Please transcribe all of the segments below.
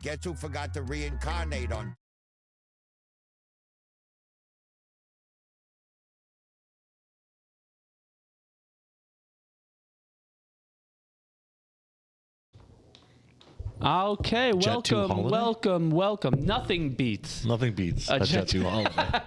Guess who forgot to reincarnate on Okay, welcome. Nothing beats a Jet 2 holiday.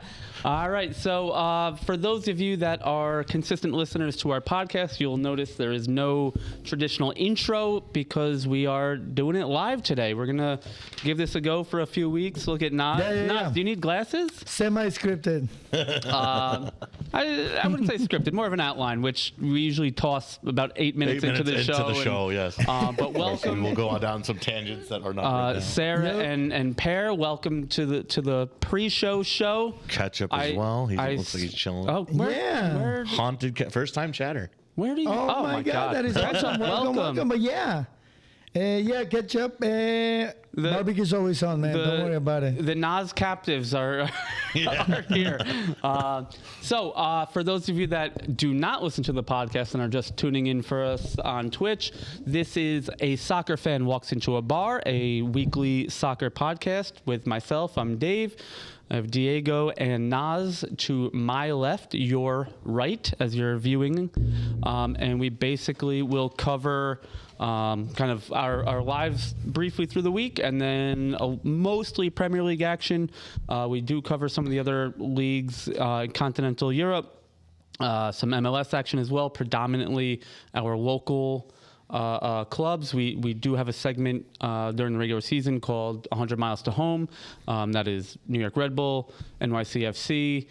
All right, so for those of you that are consistent listeners to our podcast, you'll notice there is no traditional intro because we are doing it live today. We're going to give this a go for a few weeks. Look at Nas. Nas, do you need glasses? Semi-scripted. I wouldn't say scripted, more of an outline, which we usually toss about 8 minutes into the show. Yes. But welcome. We'll go on down some tangents that are not Sarah and Per, welcome to the pre-show show. Ketchup as well. He looks like he's chilling. Oh, where Haunted first-time chatter. Where do you? Oh my God, that is awesome. Welcome. But Ketchup. Barbecue's always on, man. Don't worry about it. The Nas captives are here. So for those of you that do not listen to the podcast and are just tuning in for us on Twitch, this is A Soccer Fan Walks Into a Bar, a weekly soccer podcast with myself. I'm Dave. I have Diego and Nas to my left, your right, as you're viewing. And we basically will cover kind of our lives briefly through the week, and then mostly Premier League action. We do cover some of the other leagues, continental Europe, some MLS action as well, predominantly our local clubs. We do have a segment during the regular season called 100 Miles to Home. That is New York Red Bull, NYCFC,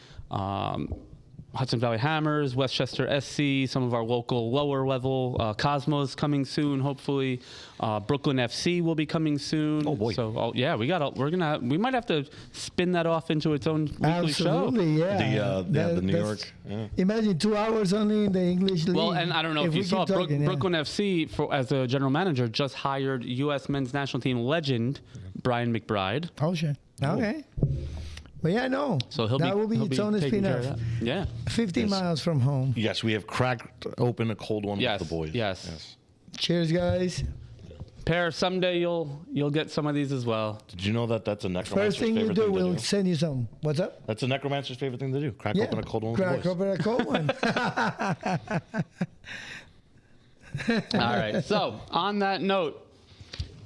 Hudson Valley Hammers, Westchester SC, some of our local lower level, Cosmos coming soon, hopefully. Brooklyn FC will be coming soon. Oh boy! So we might have to spin that off into its own weekly show. Absolutely, yeah. The New York. Yeah. Imagine 2 hours only in the English league. Well, and I don't know if you saw Brooklyn FC as a general manager just hired U.S. men's national team legend Brian McBride. Oh shit! Okay. But yeah, no. So that will be its own spin-off. Yeah. 50 miles from home. Yes, we have cracked open a cold one with the boys. Yes. Cheers, guys. Per, someday you'll get some of these as well. Did you know that that's a necromancer's First thing you favorite do, thing to we'll send you some. What's up? That's a necromancer's favorite thing to do. Crack open a cold one with the boys. Crack open a cold one. All right. So on that note,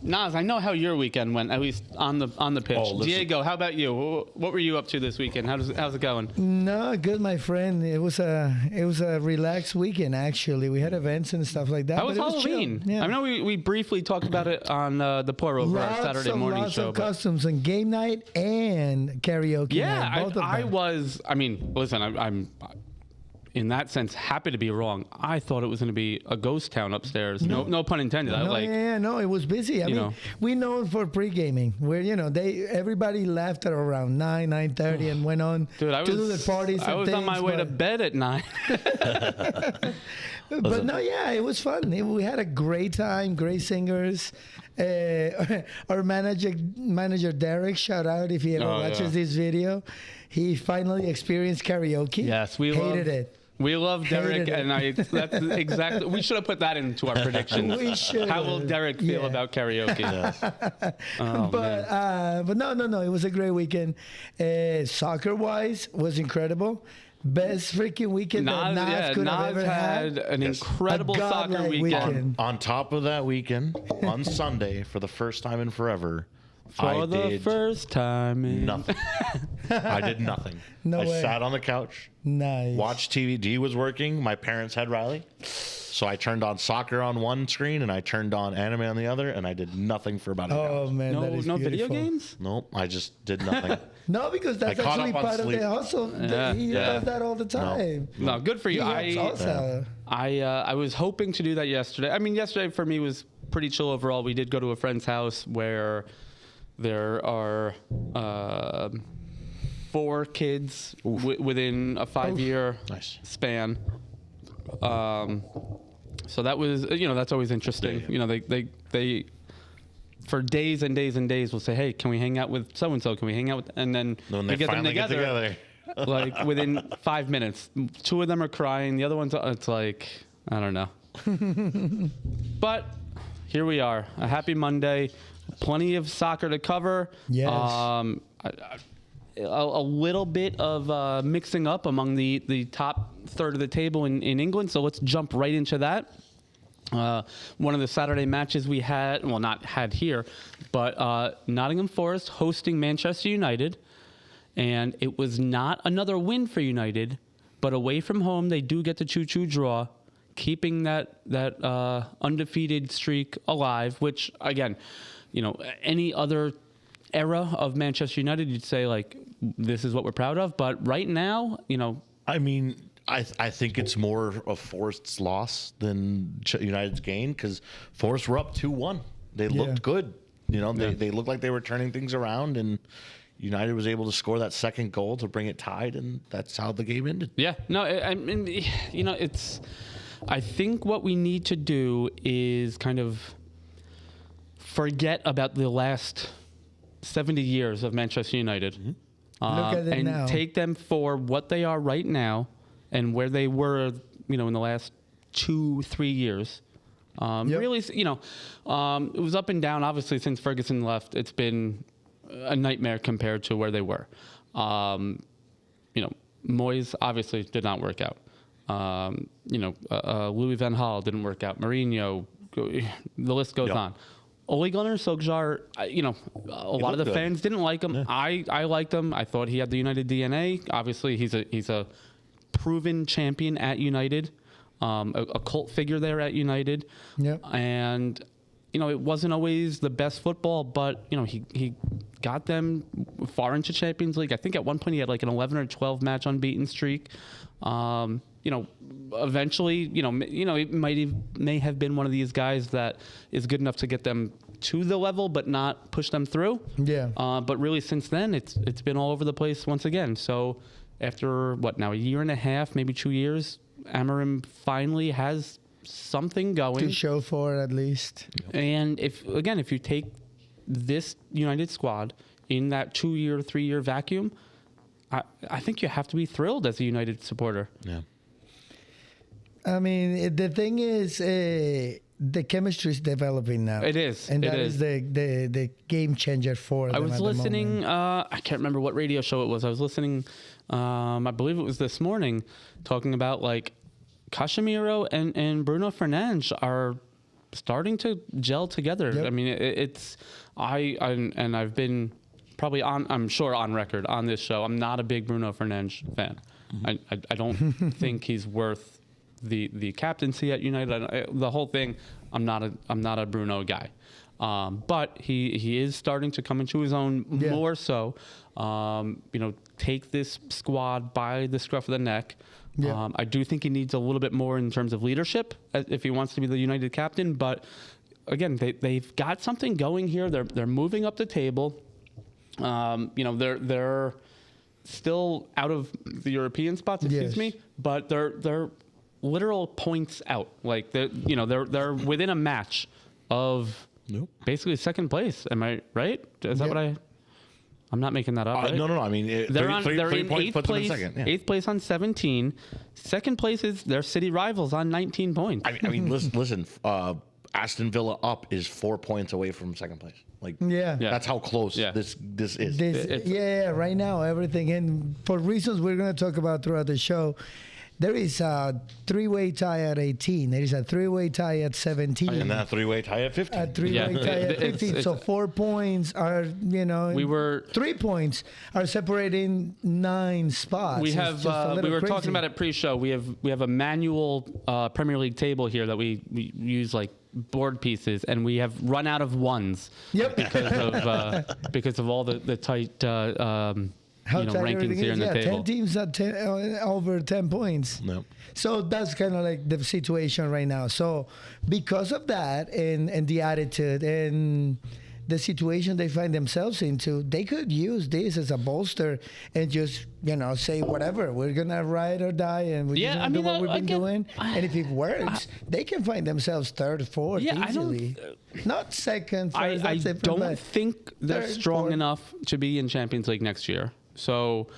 Nas, I know how your weekend went, at least on the pitch. Diego, how about you? What were you up to this weekend? How's it going? No, good, my friend. It was a relaxed weekend, actually. We had events and stuff like that. How was Halloween? Yeah. I know we briefly talked about it on the Pour Over our Saturday morning lots show. Lots of costumes and game night and karaoke night. Both of them. Listen, I'm in that sense, happy to be wrong. I thought it was going to be a ghost town upstairs. No pun intended. No, it was busy. I mean, we know for pre-gaming where everybody left at around 9:30 and went on to do the parties. I was on my way to bed at 9. But no, it was fun. We had a great time. Great singers. Our manager Derek, shout out if he ever watches this video. He finally experienced karaoke. Yes, we hated it. We love Derek, and that's exactly. We should have put that into our predictions. We should. How will Derek feel about karaoke? But no. It was a great weekend. Soccer-wise, was incredible. Best freaking weekend that Nas could have ever had. An incredible soccer weekend. On top of that weekend, on Sunday, for the first time in forever, first time in nothing. I did nothing. No way. I sat on the couch. Nice. Watched TV. D was working. My parents had Riley. So I turned on soccer on one screen and I turned on anime on the other, and I did nothing for about an hour. Oh man, that is no beautiful. video games? Nope, I just did nothing. No, because that's actually part of the hustle. He does that all the time. No, good for you. I was hoping to do that yesterday. I mean, yesterday for me was pretty chill overall. We did go to a friend's house where there are 4 kids within a 5-year span. So that was, that's always interesting. They for days and days and days will say, hey, can we hang out with so-and-so? Can we hang out with, and then they get them together. Like within 5 minutes. 2 of them are crying. The other one's, it's like, I don't know. But here we are, a happy Monday. plenty of soccer to cover. Yes. A little bit of mixing up among the top third of the table in England. So let's jump right into that. One of the Saturday matches we had, well, not had here, but Nottingham Forest hosting Manchester United. And it was not another win for United, but away from home, they do get the 2-2 draw, keeping that undefeated streak alive, which, again, any other era of Manchester United, you'd say, like, this is what we're proud of. But right now, I mean, I think it's more of Forest's loss than United's gain, because Forest were up 2-1. They looked good. They looked like they were turning things around, and United was able to score that second goal to bring it tied, and that's how the game ended. Yeah, no, I mean, it's. I think what we need to do is kind of forget about the last 70 years of Manchester United, Look at it and now. take them for what they are right now, and where they were, in the last 2-3 years. Really, it was up and down. Obviously, since Ferguson left, it's been a nightmare compared to where they were. Moyes obviously did not work out. Louis van Gaal didn't work out. Mourinho, the list goes on. Ole Gunnar Solskjaer, a lot of the fans didn't like him. Yeah. I liked him. I thought he had the United DNA. Obviously, he's a proven champion at United, a cult figure there at United. Yep. And it wasn't always the best football, but he got them far into Champions League. I think at one point he had like an 11 or 12 match unbeaten streak. Eventually, it may have been one of these guys that is good enough to get them to the level, but not push them through. Yeah. But really, since then, it's been all over the place once again. So after a year and a half, maybe 2 years, Amorim finally has something going to show for it, at least. And if you take this United squad in that 2-year, 3-year vacuum, I think you have to be thrilled as a United supporter. Yeah. I mean, the thing is, the chemistry is developing now. It is. And that is the game changer for them. I was listening, I can't remember what radio show it was. I was listening, I believe it was this morning, talking about like Casemiro and Bruno Fernandes are starting to gel together. Yep. I mean, I've been probably on record on this show. I'm not a big Bruno Fernandes fan. Mm-hmm. I don't think he's worth the captaincy at United. The whole thing, I'm not a Bruno guy. But he is starting to come into his own more so. Take this squad by the scruff of the neck. Yeah. I do think he needs a little bit more in terms of leadership if he wants to be the United captain. But again, they've got something going here. They're moving up the table. They're still out of the European spots, excuse me, but they're literal points out. Like they're within a match of basically second place. Am I right? Is that what I'm not making that up, right? No. I mean, they're three in points 8th place. Second. Yeah. 8th place on 17. Second place is their city rivals on 19 points. I mean, listen. Aston Villa up is 4 points away from second place. Like, that's how close this is. Right now, everything. And for reasons we're going to talk about throughout the show, there is a 3-way tie at 18. There is a 3-way tie at 17. And then a 3-way tie at 15. A 3-way tie at 15. So 4 points are, 3 points are separating 9 spots. We have we were talking about it pre-show. We have a manual Premier League table here that we use like board pieces, and we have run out of ones. Yep. Because of all the tight rankings here in the table. 10 teams at over 10 points. Nope. So that's kind of like the situation right now. So because of that and the attitude and the situation they find themselves into, they could use this as a bolster and just, say whatever. We're going to ride or die, and we're just going to do what we've been doing. And if it works, they can find themselves third, fourth easily. Not second, first. I don't think they're strong enough to be in Champions League next year. So,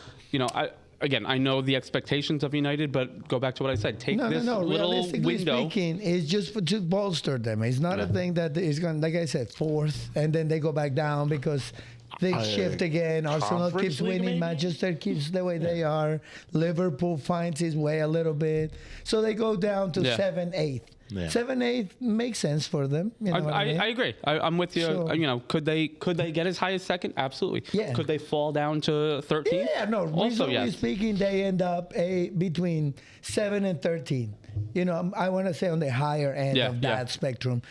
again, I know the expectations of United, but go back to what I said. Take this little Realistically window. speaking, it's just to bolster them. It's not a thing that is going, like I said, fourth, and then they go back down because they shift again. Arsenal Conference keeps League, winning. maybe? Manchester keeps the way they are. Liverpool finds his way a little bit. So they go down to 7th, 8th. Yeah. 7th, 8th makes sense for them. You know what I mean? I agree. I'm with you. So- You know, could they get as high as second? Absolutely. Yeah. Could they fall down to 13? Yeah, no. Also, Reasonably yes. speaking, they end up between 7 and 13. You know, I want to say on the higher end of that spectrum.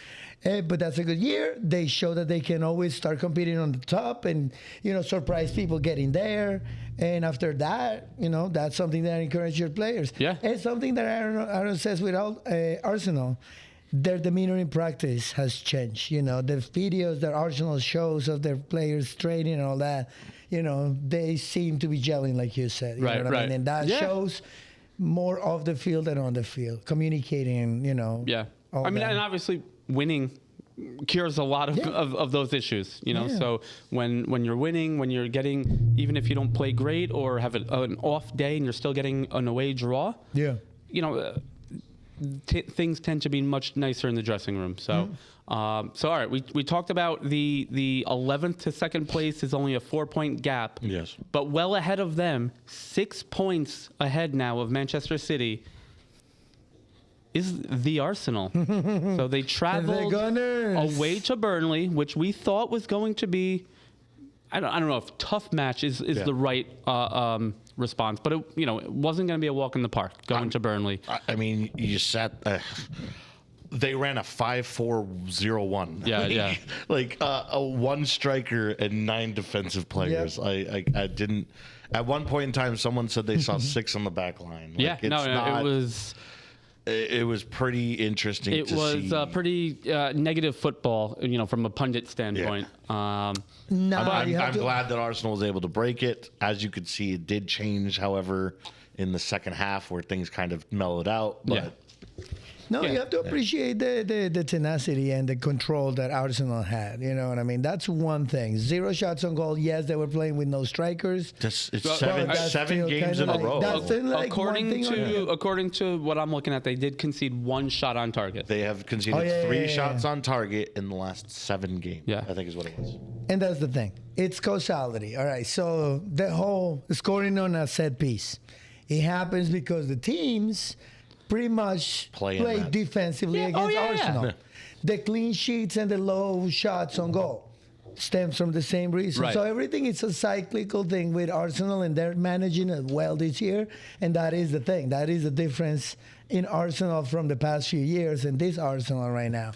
But that's a good year. They show that they can always start competing on the top and, you know, surprise people getting there. And after that, you know, that's something that encourages your players. Yeah. And something that Aaron says with Arsenal, their demeanor in practice has changed. You know, the videos that Arsenal shows of their players training and all that, you know, they seem to be gelling, like you said. You know what I mean? And that shows more off the field than on the field, communicating, you know. Yeah. all I mean, that. and obviously winning cures a lot of those issues, you know. Yeah. So when you're winning, when you're getting, even if you don't play great or have an off day and you're still getting an away draw, Yeah. you know, things tend to be much nicer in the dressing room. So, so all right, we talked about the 11th to second place is only a 4-point gap. Yes. But well ahead of them, 6 points ahead now of Manchester City is the Arsenal. So they traveled Gunners. away to Burnley, which we thought was going to be, I don't know if tough match is the right response, but it wasn't going to be a walk in the park going to Burnley. I mean, you sat. They ran a 5-4-0-1. Yeah. Like a one striker and 9 defensive players. Yep. I didn't. At one point in time, someone said they saw 6 on the back line. Like, It was. It was pretty interesting. It was pretty negative football, from a pundit standpoint. I'm glad that Arsenal was able to break it. As you could see, it did change, however, in the second half where things kind of mellowed out. But No, you have to appreciate the tenacity and the control that Arsenal had. You know what I mean? That's one thing. 0 shots on goal. Yes, they were playing with no strikers. It's But seven that's seven still games kinda in a like- row. that's still like one thing according to what I'm looking at, they did concede 1 shot on target. They have conceded yeah, 3 yeah, shots on target in the last 7 games. Yeah. I think is what it was. And that's the thing. It's causality. All right. So the whole scoring on a set piece, it happens because the teams pretty much Play defensively against Arsenal. Yeah. The clean sheets and the low shots on goal stems from the same reason. Right. So everything is a cyclical thing with Arsenal, and they're managing it well this year. And that is the thing. That is the difference in Arsenal from the past few years and this Arsenal right now.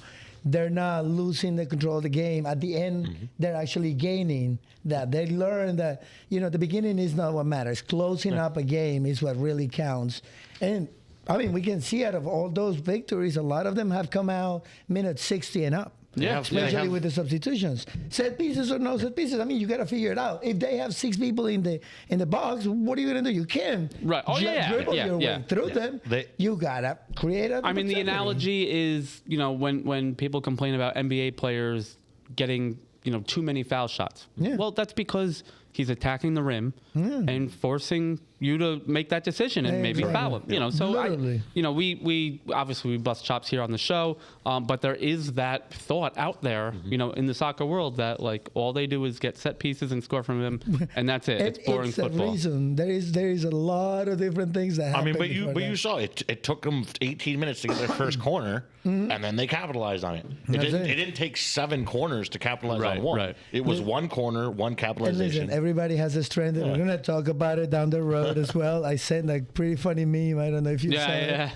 They're not losing the control of the game. At the end, they're actually gaining that. They learn that, the beginning is not what matters. Closing up a game is what really counts. And I mean, we can see out of all those victories, a lot of them have come out minute 60 and up. Yeah, Especially with the substitutions. Set pieces or no set pieces, I mean, you got to figure it out. If they have 6 people in the box, what are you going to do? You can't dribble your way through them. You got to create a... I mean, the analogy is, when people complain about NBA players getting, too many foul shots. Yeah. Well, that's because he's attacking the rim and forcing you to make that decision and maybe foul him. So Literally. we obviously we bust chops here on the show, but there is that thought out there, in the soccer world that like all they do is get set pieces and score from him, and that's it. It's boring it's football. A reason. There is a lot of different things that happen. I mean, but you saw it. It took them 18 minutes to get their first corner, and then they capitalized on it. It didn't take 7 corners to capitalize on one. Right. It was 1 corner, 1 capitalization. And listen, everybody has a strength, and we're going to talk about it down the road as well. I sent a pretty funny meme. I don't know if you saw it.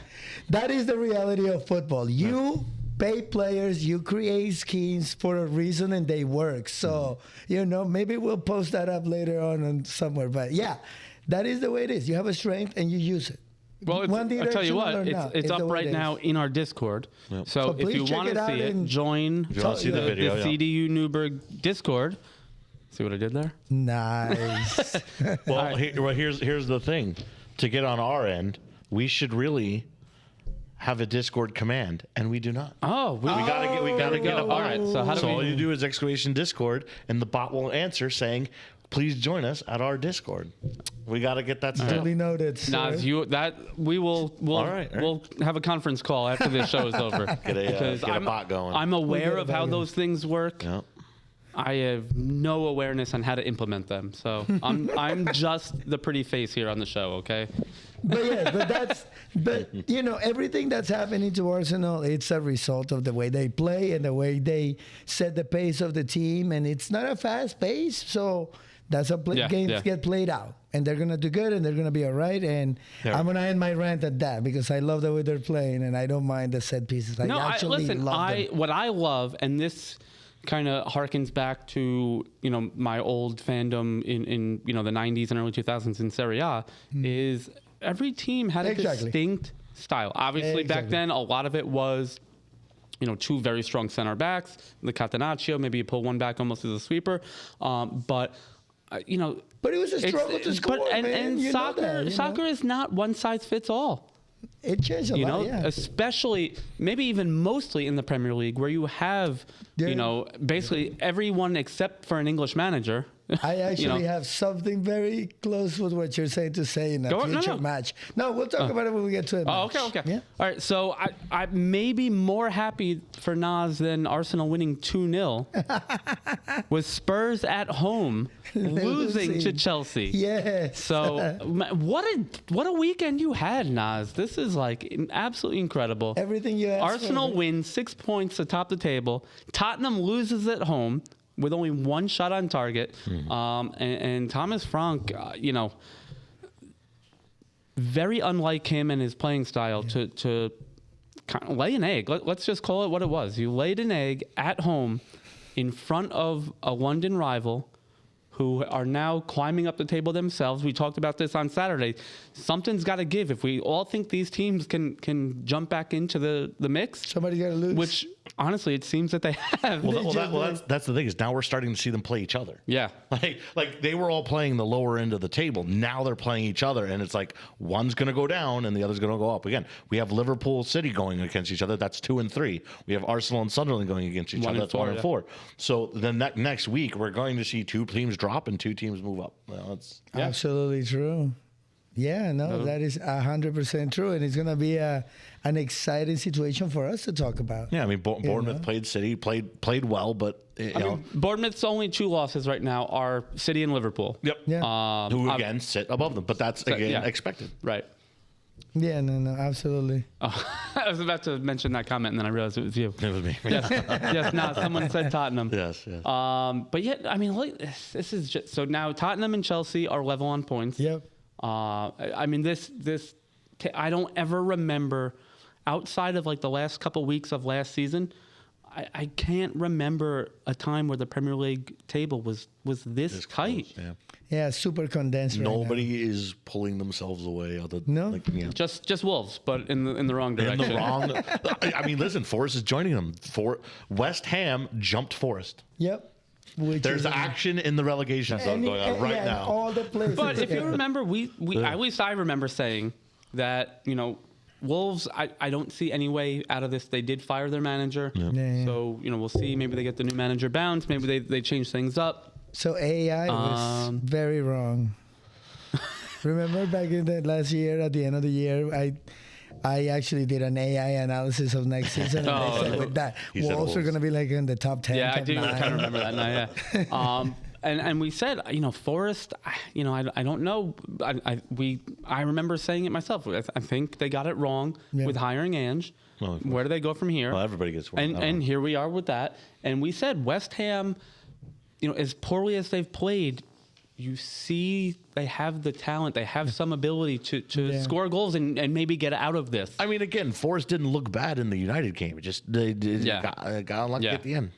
That is the reality of football. You pay players, you create schemes for a reason, and they work. So, maybe we'll post that up later on somewhere. But yeah, that is the way it is. You have a strength, and you use it. Well, I'll tell you what, it's up right now in our Discord. Yep. So if you want to see it, join the CDU Newburgh Discord. See what I did there? Nice. Well, here's the thing. To get on our end, we should really have a Discord command, and we do not. Oh, we gotta get up. All right. So how do we? All you do is exclamation Discord, and the bot will answer saying, please join us at our Discord. We got to get that set up. Duly noted. Sir. Nas, we'll All right. we'll have a conference call after this show is over. Get a bot going. I'm aware We'll of get a how bot those things work. Yep. I have no awareness on how to implement them. So I'm just the pretty face here on the show, okay? But you know, everything that's happening to Arsenal, it's a result of the way they play and the way they set the pace of the team, and it's not a fast pace, so that's how games get played out, and they're gonna do good, and they're gonna be all right. And I'm gonna end my rant at that because I love the way they're playing, and I don't mind the set pieces. Listen, love them. what I love, and this kind of harkens back to my old fandom in the 90s and early 2000s in Serie A, is every team had a distinct style. Obviously, back then, a lot of it was, two very strong center backs, the Catenaccio, maybe you pull one back almost as a sweeper. But it was a struggle to score, and soccer is not one size fits all. It changed a lot, especially maybe even mostly in the Premier League, where you have, basically everyone except for an English manager. I actually have something very close with what you're saying to say in a future match. No, we'll talk about it when we get to it. Okay. Yeah? All right, so I may be more happy for Nas than Arsenal winning 2-0 with Spurs at home losing to Chelsea. Yes. So what a weekend you had, Nas. This is absolutely incredible. Everything you asked Arsenal wins 6 points atop the table. Tottenham loses at home with only one shot on target. And Thomas Frank, very unlike him and his playing style to kind of lay an egg. Let's just call it what it was. You laid an egg at home in front of a London rival who are now climbing up the table themselves. We talked about this on Saturday. Something's got to give. If we all think these teams can jump back into the mix, somebody's got to lose. Which, honestly, it seems that they have. That's the thing is now we're starting to see them play each other. Yeah. Like they were all playing the lower end of the table. Now they're playing each other, and it's like one's going to go down and the other's going to go up. Again, we have Liverpool City going against each other. That's 2 and 3. We have Arsenal and Sunderland going against each other. That's 1 and 4. So then next week, we're going to see 2 teams drop and 2 teams move up. Absolutely true. Yeah, that is 100% true, and it's going to be an exciting situation for us to talk about. Yeah, I mean, Bournemouth played City, played well, but Bournemouth's only 2 losses right now are City and Liverpool. Yep. Yeah. Who again sit above them, but that's expected. Right. Yeah, no, absolutely. I was about to mention that comment, and then I realized it was you. It was me. Yes, someone said Tottenham. Yes. But yeah, I mean, this is just so now Tottenham and Chelsea are level on points. Yep. I mean, this I don't ever remember outside of the last couple weeks of last season. I can't remember a time where the Premier League table was this tight. Close, yeah, super condensed. Nobody is pulling themselves away. Just Wolves, but in the wrong direction. In the wrong. I mean, listen, Forest is joining them. West Ham jumped Forest. Yep. There's action in the relegation zone going on right now. All the places. But if you remember, we at least I remember saying that Wolves, I don't see any way out of this. They did fire their manager. Yeah. So, we'll see. Maybe they get the new manager bounce. Maybe they change things up. So AI was very wrong. Remember back in the last year, at the end of the year, I actually did an AI analysis of next season, and they said with that, Wolves are going to be in the top 10. Yeah, top I do 9. kind of remember that now, yeah. And we said, Forest, I don't know. I remember saying it myself. I think they got it wrong with hiring Ange. Well, where do they go from here? Well, everybody gets one. And here we are with that. And we said West Ham, as poorly as they've played, you see they have the talent. They have some ability to score goals and maybe get out of this. I mean, again, Forest didn't look bad in the United game. It just they got unlucky at the end.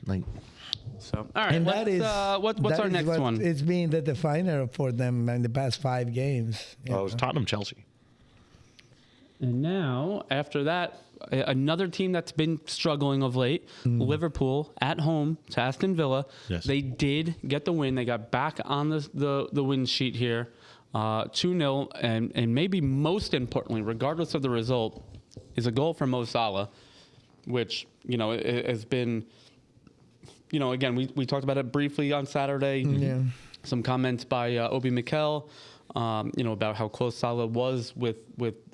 So, all right. And what's our next one? It's been the definer for them in the past 5 games. It was Tottenham, Chelsea. And now, after that, another team that's been struggling of late, Liverpool at home to Aston Villa. Yes. They did get the win. They got back on the win sheet here, 2-0. And maybe most importantly, regardless of the result, is a goal from Mo Salah, which, it has been, again, we talked about it briefly on Saturday. Yeah. some comments by Obi Mikel, about how close Salah was with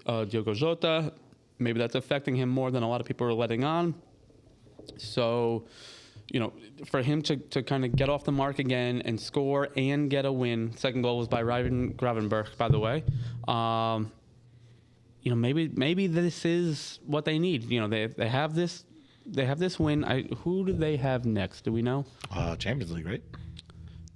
Diogo Jota. Maybe that's affecting him more than a lot of people are letting on. So, for him to kind of get off the mark again and score and get a win. Second goal was by Ryan Gravenberch, by the way. Maybe this is what they need. They have this win. Who do they have next? Do we know? Champions League, right?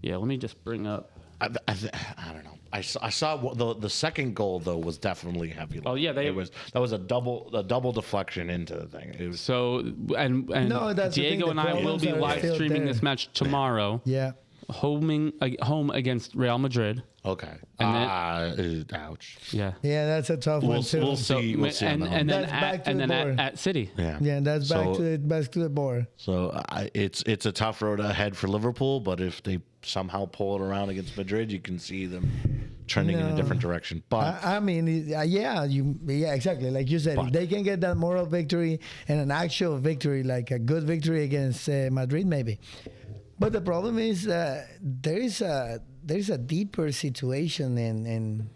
Yeah, let me just bring up. I don't know. I saw the second goal though was definitely heavy. Oh yeah, that was a double deflection into the thing. It was and No, that's the thing, Diego the and I will be problems are live still streaming there. this match tomorrow. Yeah. Home against Real Madrid. okay. Ouch. Yeah. Yeah, that's a tough one too. We'll see. We'll see. And then That's back to the board. at City. Yeah, that's back to the board. So it's a tough road ahead for Liverpool, but if they somehow pull it around against Madrid, you can see them trending in a different direction. But I mean, exactly. Like you said, if they can get that moral victory and an actual victory, like a good victory against Madrid, maybe. But the problem is there is a deeper situation in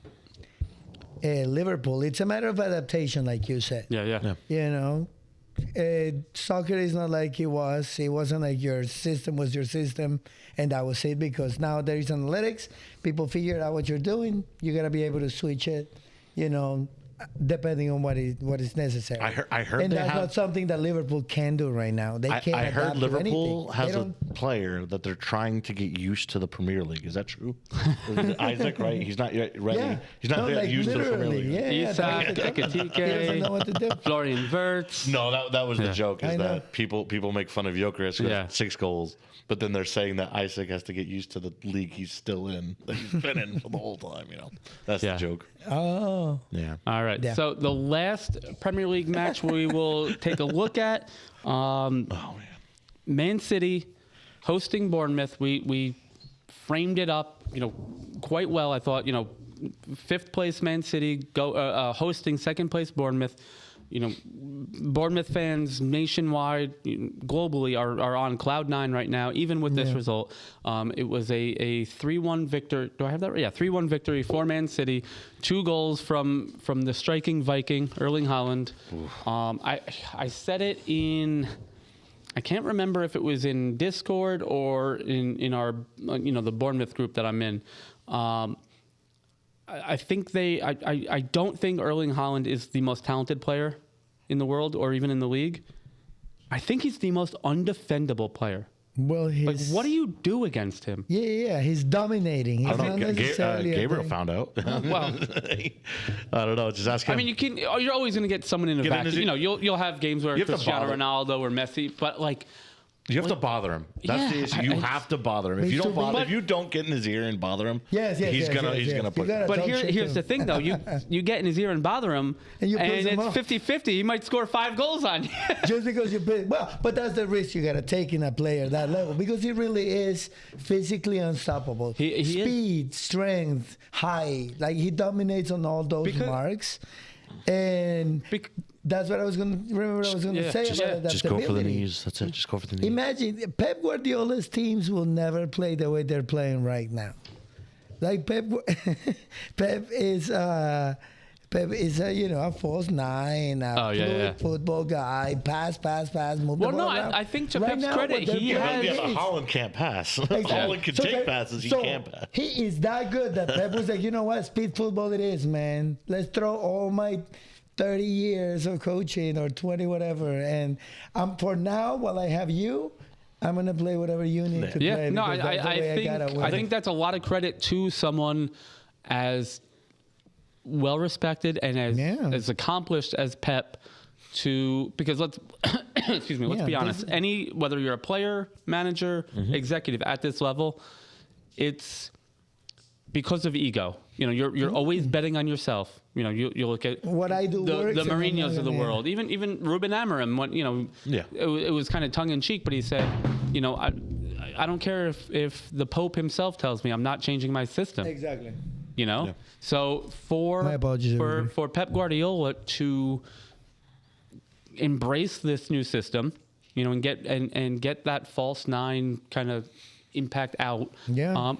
Liverpool. It's a matter of adaptation, like you said. Yeah. Soccer is not like it was. It wasn't like your system was your system, and that was it. Because now there is analytics. People figure out what you're doing. You gotta be able to switch it. Depending on what is necessary. I heard and they that's have, not something that Liverpool can do right now. They can't. I heard adapt to Liverpool anything. has a player that they're trying to get used to the Premier League. Is that true? Is it Isaac, right? He's not yet ready. Yeah. He's not yet like used to the Premier literally, League. Yeah, Isak, He doesn't know what to do. Florian Wirtz. No, that was the joke. Is I know. that people make fun of Gyökeres with Yeah. 6 goals, but then they're saying that Isaac has to get used to the league he's still in, that he's been in for the whole time. That's the joke. Oh. Yeah. All right. Yeah. So the last Premier League match we will take a look at, Oh man. Man City hosting Bournemouth. We framed it up, quite well. I thought, 5th place Man City hosting 2nd place Bournemouth. Bournemouth fans nationwide, globally, are on cloud 9 right now, even with this result. It was a 3-1 victory. Do I have that right? Yeah, 3-1 victory for Man City. 2 goals from the striking Viking, Erling Haaland. I said it in... I can't remember if it was in Discord or in our, the Bournemouth group that I'm in. I think I don't think Erling Haaland is the most talented player in the world or even in the league. I think he's the most undefendable player. Well, What do you do against him? Yeah, he's dominating. He's I don't not know. necessarily a Gabriel thing. found out. Well, I don't know. Just ask him. I mean, you're always going to get someone in the Get back. in his- You'll have games where You have to Cristiano bother. Ronaldo or Messi, but you have to bother him. That's the issue. You have to bother him. If you don't bother, if you don't get in his ear and bother him, Yes, he's gonna yes. push. You gotta But talk shit to here's him. the thing, though. You get in his ear and bother him, And you piss him it's off. 50-50. He might score 5 goals on you. Just because you play, but that's the risk you got to take in a player that level, because he really is physically unstoppable. He is. Speed, strength, height, like he dominates on all those marks, and that's what I was going to say about Just go for the adaptability. knees. That's it. Just go for the knees. Imagine Pep Guardiola's teams will never play the way they're playing right now. Like Pep is a false 9, fluid football guy, pass, move the ball around. I think to Right Pep's now, credit, what he they're has. playing Yeah, but is- Holland can't pass. Exactly. Holland can take passes. He can't pass. He is that good that Pep was like, you know what, speed football it is, man. Let's throw all my 30 years of coaching or 20, whatever. And for now, while I have you, I'm going to play whatever you need to Yeah, play. no, because that's the way gotta win. I think that's a lot of credit to someone as well respected and as accomplished as Pep. Because let's excuse me, let's be honest. Whether you're a player, manager, executive at this level, it's because of ego. You're always betting on yourself. You look at what I do the works, Mourinhos of the world. Even Ruben Amorim, it was kind of tongue in cheek, but he said, I don't care if the Pope himself tells me I'm not changing my system. Exactly. So for Pep Guardiola to embrace this new system, and get that false 9 kind of impact out. Yeah.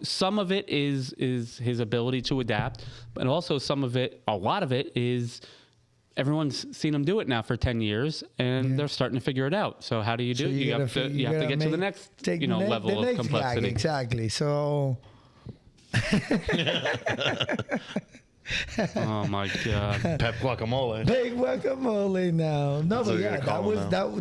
Some of it is his ability to adapt, but also a lot of it is everyone's seen him do it now for 10 years, and they're starting to figure it out. So how do you do it? You have to get to the next level of complexity. Gag, exactly. So. Oh my God! Pep guacamole. Big guacamole now. No, but yeah,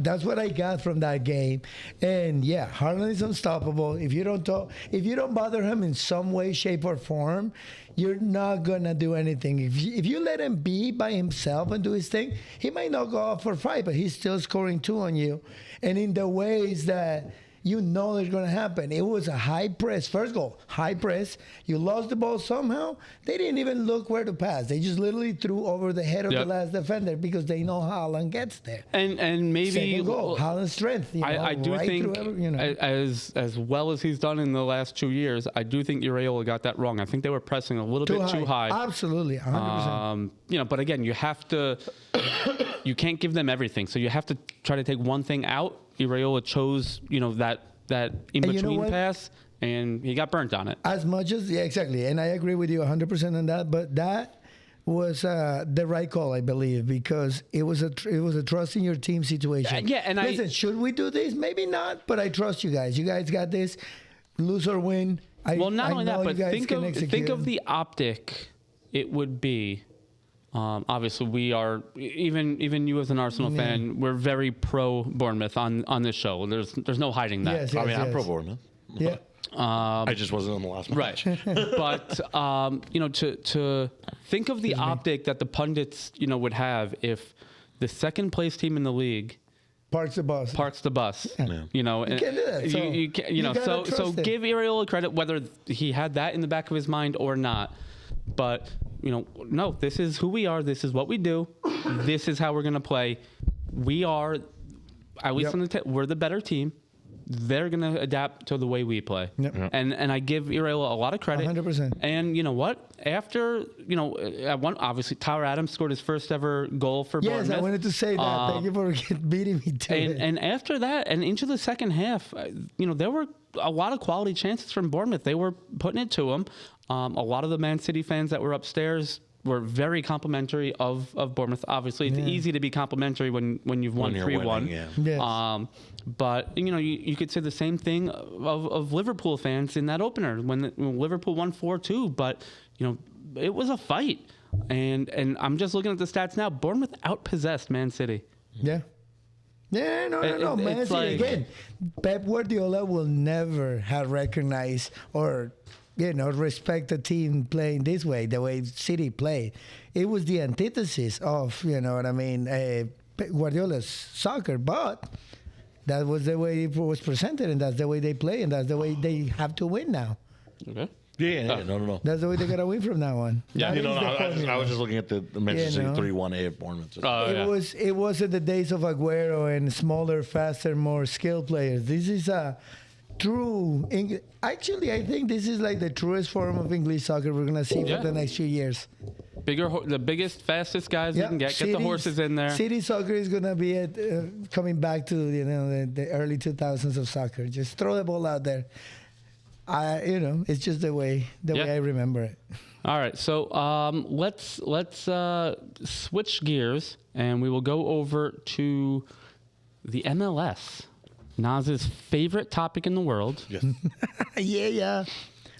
that's what I got from that game. And yeah, Harlan is unstoppable. If you don't bother him in some way, shape, or form, you're not gonna do anything. If you let him be by himself and do his thing, he might not go off for 5, but he's still scoring 2 on you, and in the ways that you know it's going to happen. It was a high press. First goal, high press. You lost the ball somehow. They didn't even look where to pass. They just literally threw over the head of the last defender because they know Haaland gets there. And maybe second goal, Haaland's strength. I do think as well as he's done in the last 2 years, I do think Uraola got that wrong. I think they were pressing a little bit too high. Absolutely, 100%. But again, you can't give them everything. So you have to try to take one thing out. Uraola chose, that in-between pass, and he got burnt on it. As much as, exactly. And I agree with you 100% on that. But that was the right call, I believe, because it was a trust in your team situation. Listen, should we do this? Maybe not, but I trust you guys. You guys got this. Lose or win. Not only that, but think of the optic it would be. Obviously, we are even you as an Arsenal fan. We're very pro Bournemouth on this show. There's no hiding that. Yes, I'm pro Bournemouth. Yeah. I just wasn't on the last match. Right. But to think of the optic that the pundits would have if the second place team in the league parks the bus. Yeah. You can't do that. So give Iraola credit whether he had that in the back of his mind or not. But no, this is who we are. This is what we do. This is how we're going to play. We are, at least we're the better team. They're going to adapt to the way we play. Yep. And I give Iraola a lot of credit. 100%. And you know what? After, at one, obviously, Tyler Adams scored his first ever goal for Bournemouth. Yes, I wanted to say that. Thank you for beating me to it. And after that, and into the second half, there were a lot of quality chances from Bournemouth. They were putting it to them. A lot of the Man City fans that were upstairs were very complimentary of Bournemouth. Obviously, it's easy to be complimentary when you've won 3-1. Yeah. Yes. But you could say the same thing of Liverpool fans in that opener when Liverpool won 4-2. But it was a fight, and I'm just looking at the stats now. Bournemouth outpossessed Man City. Yeah. Yeah, no. Man City again. Pep Guardiola will never have recognized or respect the team playing this way, the way City played. It was the antithesis of, Guardiola's soccer, but that was the way it was presented, and that's the way they play, and that's the way they have to win now. Okay. Yeah, no. That's the way they got to win from now on. Yeah, I was just looking at the Manchester City 3-1 at Bournemouth. It wasn't the days of Aguero and smaller, faster, more skilled players. This is a true actually, I think this is like the truest form of English soccer we're gonna see for the next few years. The biggest, fastest guys you can get the horses in there. City soccer is gonna be coming back to the early 2000s of soccer. Just throw the ball out there. It's just the way I remember it. All right, so let's switch gears and we will go over to the MLS. Naz's favorite topic in the world. Yes. Yeah.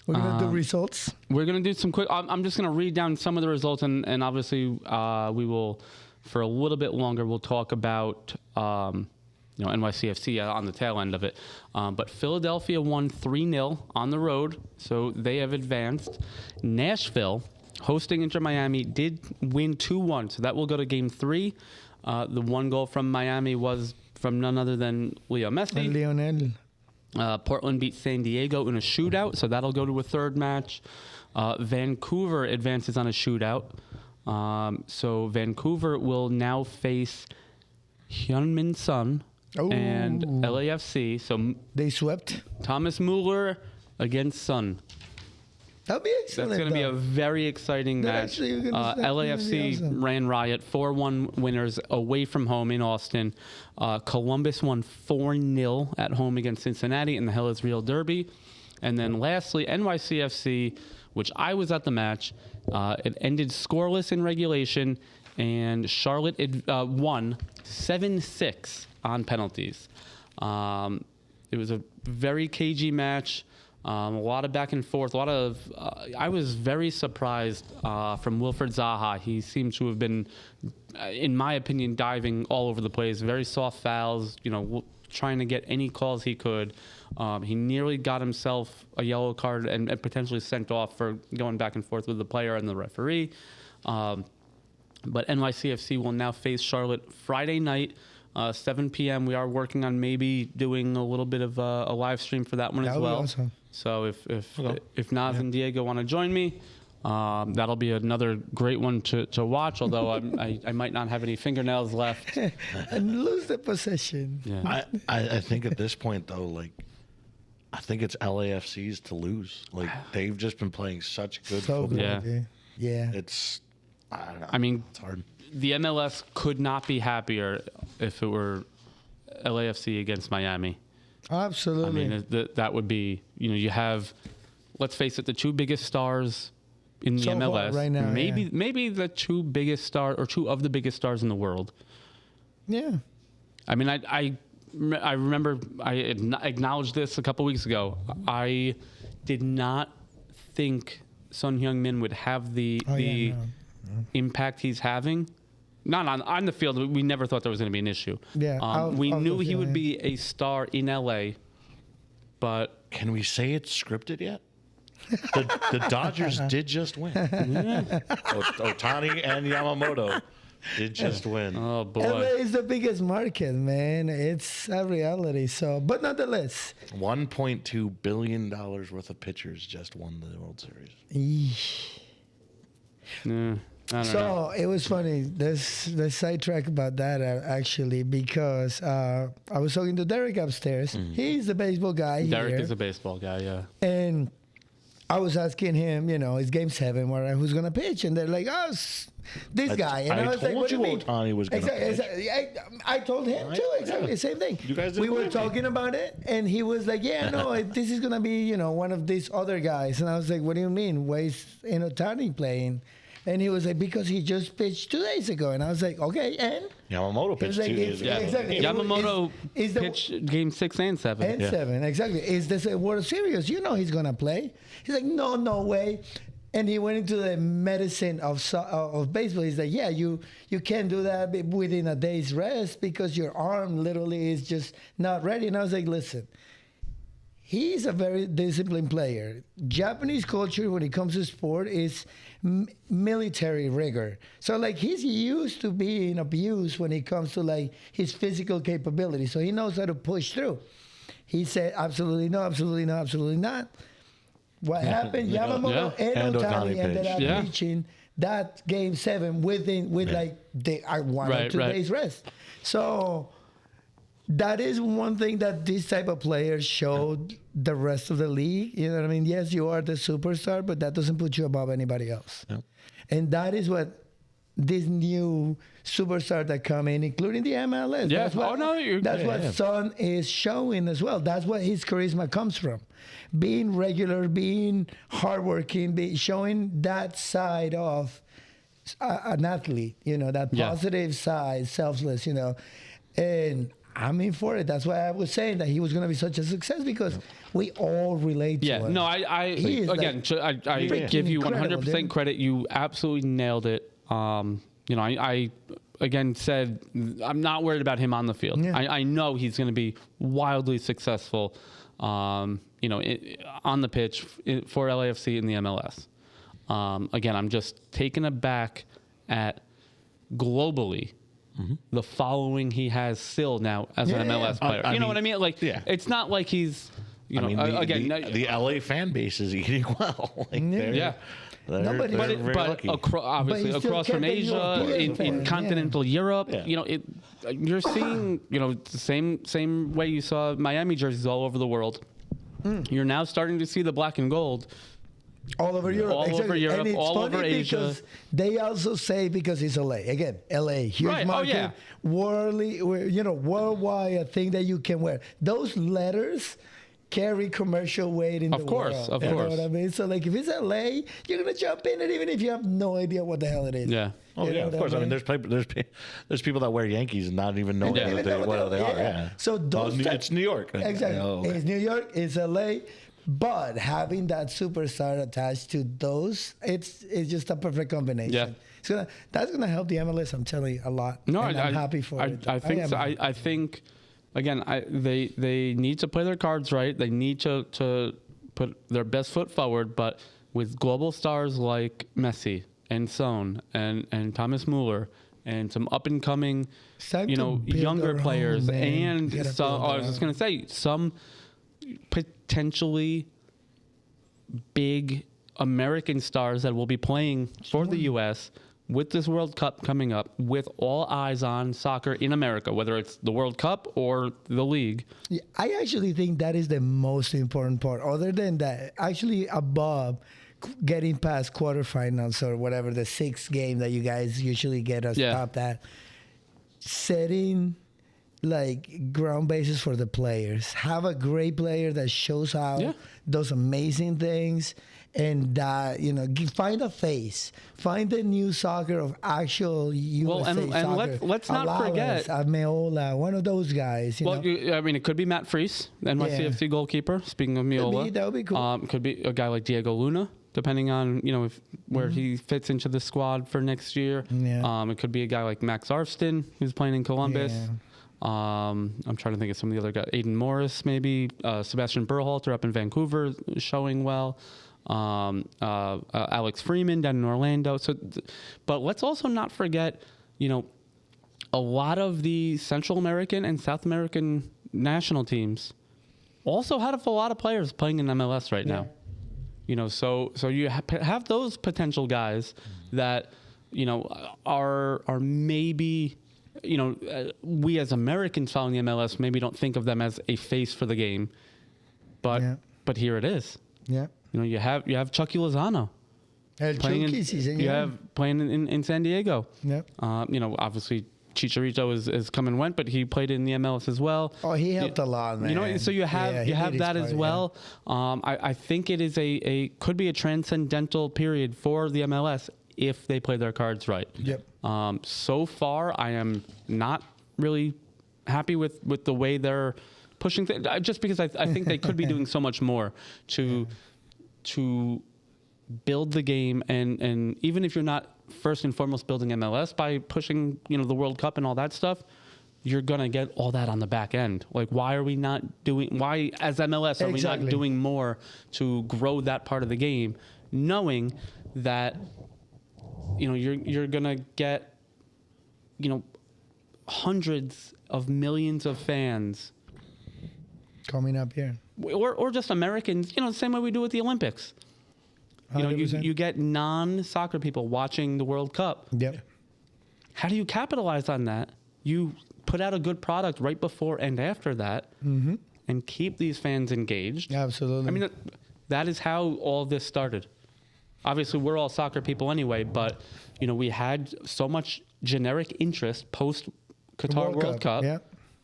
We're going to do results. We're going to do some quick... I'm just going to read down some of the results, and obviously we will, for a little bit longer, we'll talk about NYCFC on the tail end of it. But Philadelphia won 3-0 on the road, so they have advanced. Nashville, hosting Inter Miami, did win 2-1, so that will go to Game 3. The one goal from Miami was from none other than Leo Messi. And Lionel. Portland beat San Diego in a shootout, so that'll go to a third match. Vancouver advances on a shootout. So Vancouver will now face Hyunmin Sun and LAFC. So they swept. Thomas Mueller against Sun. That'll be excellent. That's going to be a though. very exciting That match. actually gonna- that's gonna be LAFC awesome. ran riot, 4-1 winners away from home in Austin. Columbus won 4-0 at home against Cincinnati in the Hell is Real Derby. And then lastly, NYCFC, which I was at the match. It ended scoreless in regulation, and Charlotte won 7-6 on penalties. It was a very cagey match. A lot of back and forth. I was very surprised from Wilfred Zaha. He seemed to have been, in my opinion, diving all over the place. Very soft fouls. Trying to get any calls he could. He nearly got himself a yellow card and potentially sent off for going back and forth with the player and the referee. But NYCFC will now face Charlotte Friday night. 7 p.m. We are working on maybe doing a little bit of a live stream for that one as That would be well. awesome. So if Naz and Diego want to join me, that'll be another great one to watch. Although I might not have any fingernails left. And lose the possession. Yeah. I think at this point though, I think it's LAFC's to lose. They've just been playing such good So football. good. Yeah. dude. Yeah. It's I don't know. I mean, it's hard. the MLS could not be happier if it were LAFC against Miami. Absolutely. I mean, that would be, you have, let's face it, the two biggest stars in the So far, MLS. right now, maybe the two biggest stars or two of the biggest stars in the world. yeah. I mean, I remember I acknowledged this a couple weeks ago. I did not think Son Heung-min would have the impact he's having. Not on the field. We never thought there was going to be an issue. Yeah, we out knew the he field, would yeah. be a star in LA, but Can we say it's scripted yet? The Dodgers did just win. Ohtani and Yamamoto did just win. oh boy. LA is the biggest market, man. It's a reality. So, but nonetheless, $1.2 billion worth of pitchers just won the World Series. eesh. Yeah, I don't know. So it was funny. There's sidetrack about that actually because I was talking to Derek upstairs. He's the baseball guy Derek here, is a baseball guy, yeah. and I was asking him, it's Game 7, who's gonna pitch, and they're like, this guy. And I was like, told what do you you mean? Ohtani was going to pitch. Exactly. I told him too. Exactly the same thing. You guys didn't we were believe me. talking about it, and he was like, "Yeah, no, this is gonna be, one of these other guys." And I was like, "What do you mean? Why is Ohtani playing?" And he was like, "Because he just pitched 2 days ago." And I was like, "Okay, and." Yamamoto He was pitched like, 2 days ago. yeah, exactly. Yamamoto Is the- pitched Game 6 and 7. And 7, exactly. Is this a World Series? He's gonna play. He's like, no way. And he went into the medicine of baseball. He's like, yeah, you can't do that within a day's rest because your arm literally is just not ready. And I was like, listen, he's a very disciplined player. Japanese culture, when it comes to sport, is military rigor. So, he's used to being abused when it comes to, his physical capability. So he knows how to push through. He said, absolutely no, absolutely no, absolutely not. What happened? Yamamoto and Ohtani ended up reaching that Game 7 with 1 or 2 days rest. So that is one thing that this type of players showed the rest of the league. You know what I mean? Yes, you are the superstar, but that doesn't put you above anybody else. Yep. And that is what this new superstar that come in, including the MLS. Yeah. That's what, that's what Son is showing as well. That's what his charisma comes from. Being regular, being hardworking, showing that side of an athlete, that positive side, selfless, And I'm in for it. That's why I was saying that he was going to be such a success because we all relate to him. No, I give you 100% credit. You absolutely nailed it. I again said I'm not worried about him on the field. Yeah. I know he's going to be wildly successful, on the pitch for LAFC in the MLS. Again, I'm just taken aback at globally the following he has still now as an MLS player. You know what I mean? It's not like he's, the LA fan base is eating well. Obviously across from Asia, in continental Europe, you're seeing, the same way you saw Miami jerseys all over the world. You're now starting to see the black and gold All over Europe. All over exactly. Europe, And it's all funny over Asia. because they also say because it's LA. Again, LA, huge Right. Oh, market, yeah. worldwide, a thing that you can wear. Those letters carry commercial weight in the world. Of you course. know what I mean? So like if it's LA, you're gonna jump in it even if you have no idea what the hell it is. Yeah. Oh You know yeah, of what course. I mean, there's people that wear Yankees and not even knowing Yeah. what they are. Yeah. So those it's New York. Exactly. Oh, okay. It's New York, it's LA, but having that superstar attached to those, it's just a perfect combination. Yeah. That's gonna help the MLS. I'm telling you a lot. No, and I'm happy for it. I think am so. happy. I think again, they need to play their cards right. They need to put their best foot forward. But with global stars like Messi and Son and Thomas Muller and some up and coming, It's time to build younger our players own, man. and You gotta some. build I our was just own. gonna say some potentially big American stars that will be playing for the U.S. with this World Cup coming up, with all eyes on soccer in America, whether it's the World Cup or the league. Yeah, I actually think that is the most important part. Other than that, actually above getting past quarterfinals or whatever, the 6th game that you guys usually get us stopped at, setting like ground bases for the players. Have a great player that shows how does amazing things, and that find a face, find the new soccer of actual USA and soccer. let's not Alaves, forget Meola, one of those guys. Well, I mean, it could be Matt Freese, NYCFC goalkeeper. Speaking of Meola, that would be cool. Could be a guy like Diego Luna, depending on where he fits into the squad for next year. Yeah. It could be a guy like Max Arston, who's playing in Columbus. Yeah. I'm trying to think of some of the other guys. Aiden Morris, maybe. Sebastian Berhalter up in Vancouver, showing well. Alex Freeman down in Orlando. But let's also not forget, a lot of the Central American and South American national teams also have a lot of players playing in MLS right now. So you have those potential guys that are maybe. We as Americans following the MLS maybe don't think of them as a face for the game, but here it is. Yeah. You have Chucky Lozano playing playing in San Diego. Yep. Obviously Chicharito is come and went, but he played in the MLS as well. Oh, he helped a lot, man. So you have that as well. I think it is could be a transcendental period for the MLS if they play their cards right. Yep. So far, I am not really happy with the way they're pushing things, just because I think they could be doing so much more to build the game, and even if you're not first and foremost building MLS by pushing the World Cup and all that stuff, you're gonna get all that on the back end. Like, why as MLS are we not doing more to grow that part of the game, knowing that you're gonna get hundreds of millions of fans coming up here, or just Americans, the same way we do with the Olympics. You get non-soccer people watching the World Cup. Yep. How do you capitalize on that? You put out a good product right before and after that, and keep these fans engaged. Absolutely. I mean, that is how all this started. Obviously, we're all soccer people anyway, but we had so much generic interest post Qatar World Cup,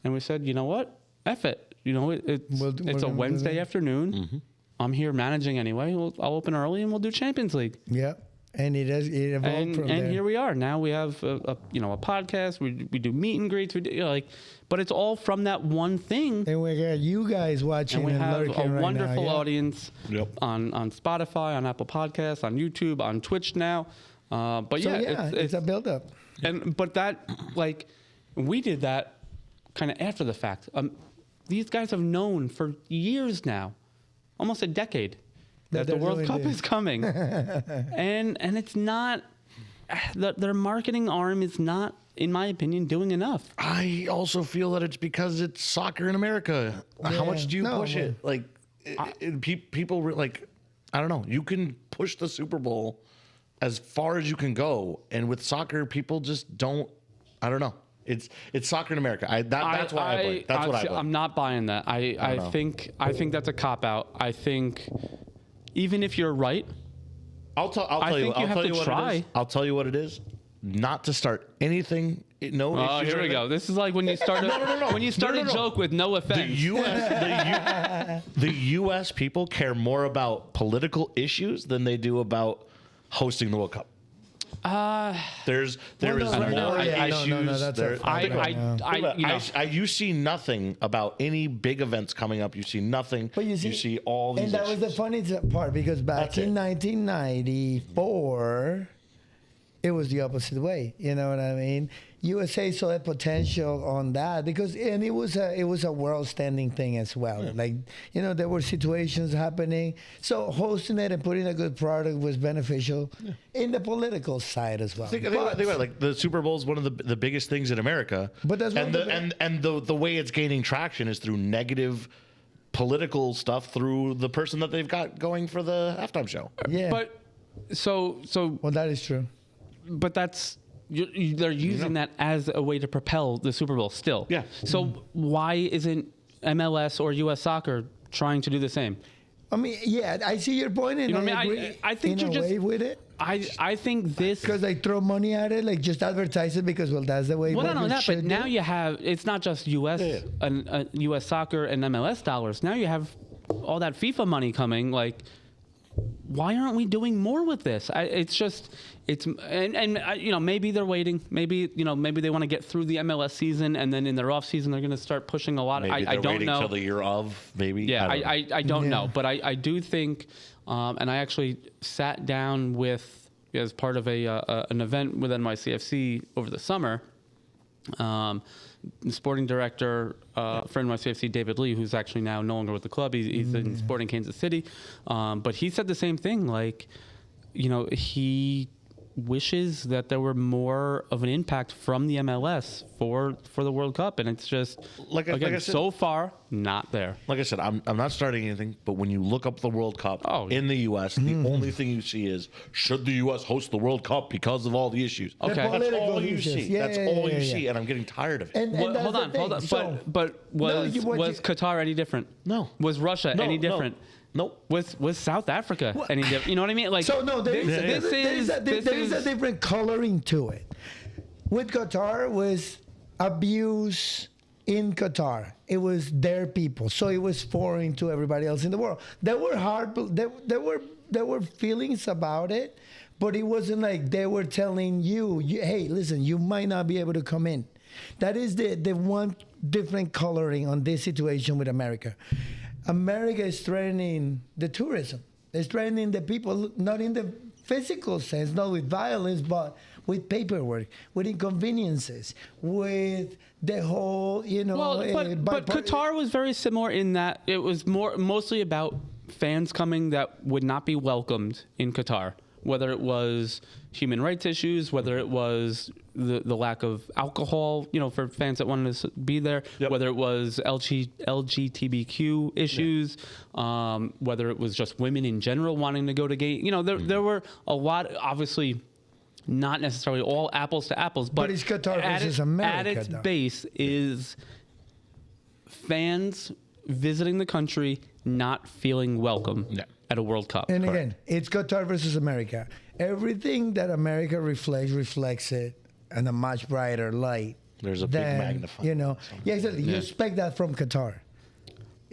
and we said, you know what, F it. It's a Wednesday afternoon. Mm-hmm. I'm here managing anyway. I'll open early and we'll do Champions League. Yeah, and it evolved from there. And here we are. Now we have a podcast. We do meet and greets. We do, but it's all from that one thing. And we got you guys watching. And we have a wonderful audience on Spotify, on Apple Podcasts, on YouTube, on Twitch now. It's a build-up. But that, we did that kind of after the fact. These guys have known for years now, almost a decade, that the World Cup is coming. and it's not, their marketing arm is not, in my opinion, doing enough. I also feel that it's because it's soccer in America. Yeah. How much do you push it? People I don't know. You can push the Super Bowl as far as you can go, and with soccer, people just don't. I don't know. It's soccer in America. That's what I blame. I'm not buying that. I think that's a cop out. I think even if you're right, I'll tell you. think you I'll have tell to you what try. it is. I'll tell you what it is. Not to start anything. No. Oh, issues here we or go. anything. This is like when you start when you start a joke with no The offense. the U.S. people care more about political issues than they do about hosting the World Cup. There is more issues. No, that's a fact. You see nothing about any big events coming up. You see nothing. But you see all these. And that was the funny part because back in 1994, it was the opposite way. You know what I mean? USA saw a potential on that because it was a world standing thing as well. Yeah. Like, you know, there were situations happening. So hosting it and putting a good product was beneficial in the political side as well. Think about it, like the Super Bowl is one of the biggest things in America. But that's the way it's gaining traction is through negative political stuff through the person that they've got going for the halftime show. Yeah. But well, that is true. But they're using that as a way to propel the Super Bowl still. Yeah. So why isn't MLS or U.S. Soccer trying to do the same? I mean, yeah, I see your point, and I think in a way with it. I think this because they throw money at it, like just advertise it because that's the way. Well, not only that, but now you have it's not just U.S. and U.S. Soccer and MLS dollars. Now you have all that FIFA money coming. Like, why aren't we doing more with this? Maybe they're waiting. Maybe they want to get through the MLS season, and then in their off season they're going to start pushing a lot. Maybe I don't waiting know till the year of maybe. Yeah, I don't know, but I do think, and I actually sat down with as part of an event with NYCFC over the summer. The sporting director for NYCFC, David Lee, who's actually now no longer with the club. He's in Sporting Kansas City, but he said the same thing. Like, he wishes that there were more of an impact from the MLS for the World Cup, and it's just like I said, so far not there. Like I said, I'm not starting anything, but when you look up the World Cup in the U.S., the only thing you see is should the U.S. host the World Cup because of all the issues. Okay, that's all you see. That's all you see, and I'm getting tired of it. And hold on. So, but was Qatar any different? No. Was Russia any different? Nope. Was South Africa any different? You know what I mean? Like, so no, there is a different coloring to it. With Qatar was abuse in Qatar. It was their people, so it was foreign to everybody else in the world. There were there were feelings about it, but it wasn't like they were telling you, hey, listen, you might not be able to come in. That is the one different coloring on this situation with America. America is threatening the tourism. It's threatening the people, not in the physical sense, not with violence, but with paperwork, with inconveniences, with the whole, but Qatar was very similar in that it was mostly about fans coming that would not be welcomed in Qatar, whether it was human rights issues, whether it was the lack of alcohol, for fans that wanted to be there, whether it was LGBTQ issues, whether it was just women in general wanting to go to games. There were a lot, obviously, not necessarily all apples to apples, but it's Qatar versus America. At its base is fans visiting the country not feeling welcome at a World Cup. And again, it's Qatar versus America. Everything that America reflects it in a much brighter light. There's a big magnifying. Yeah, exactly. You expect that from Qatar.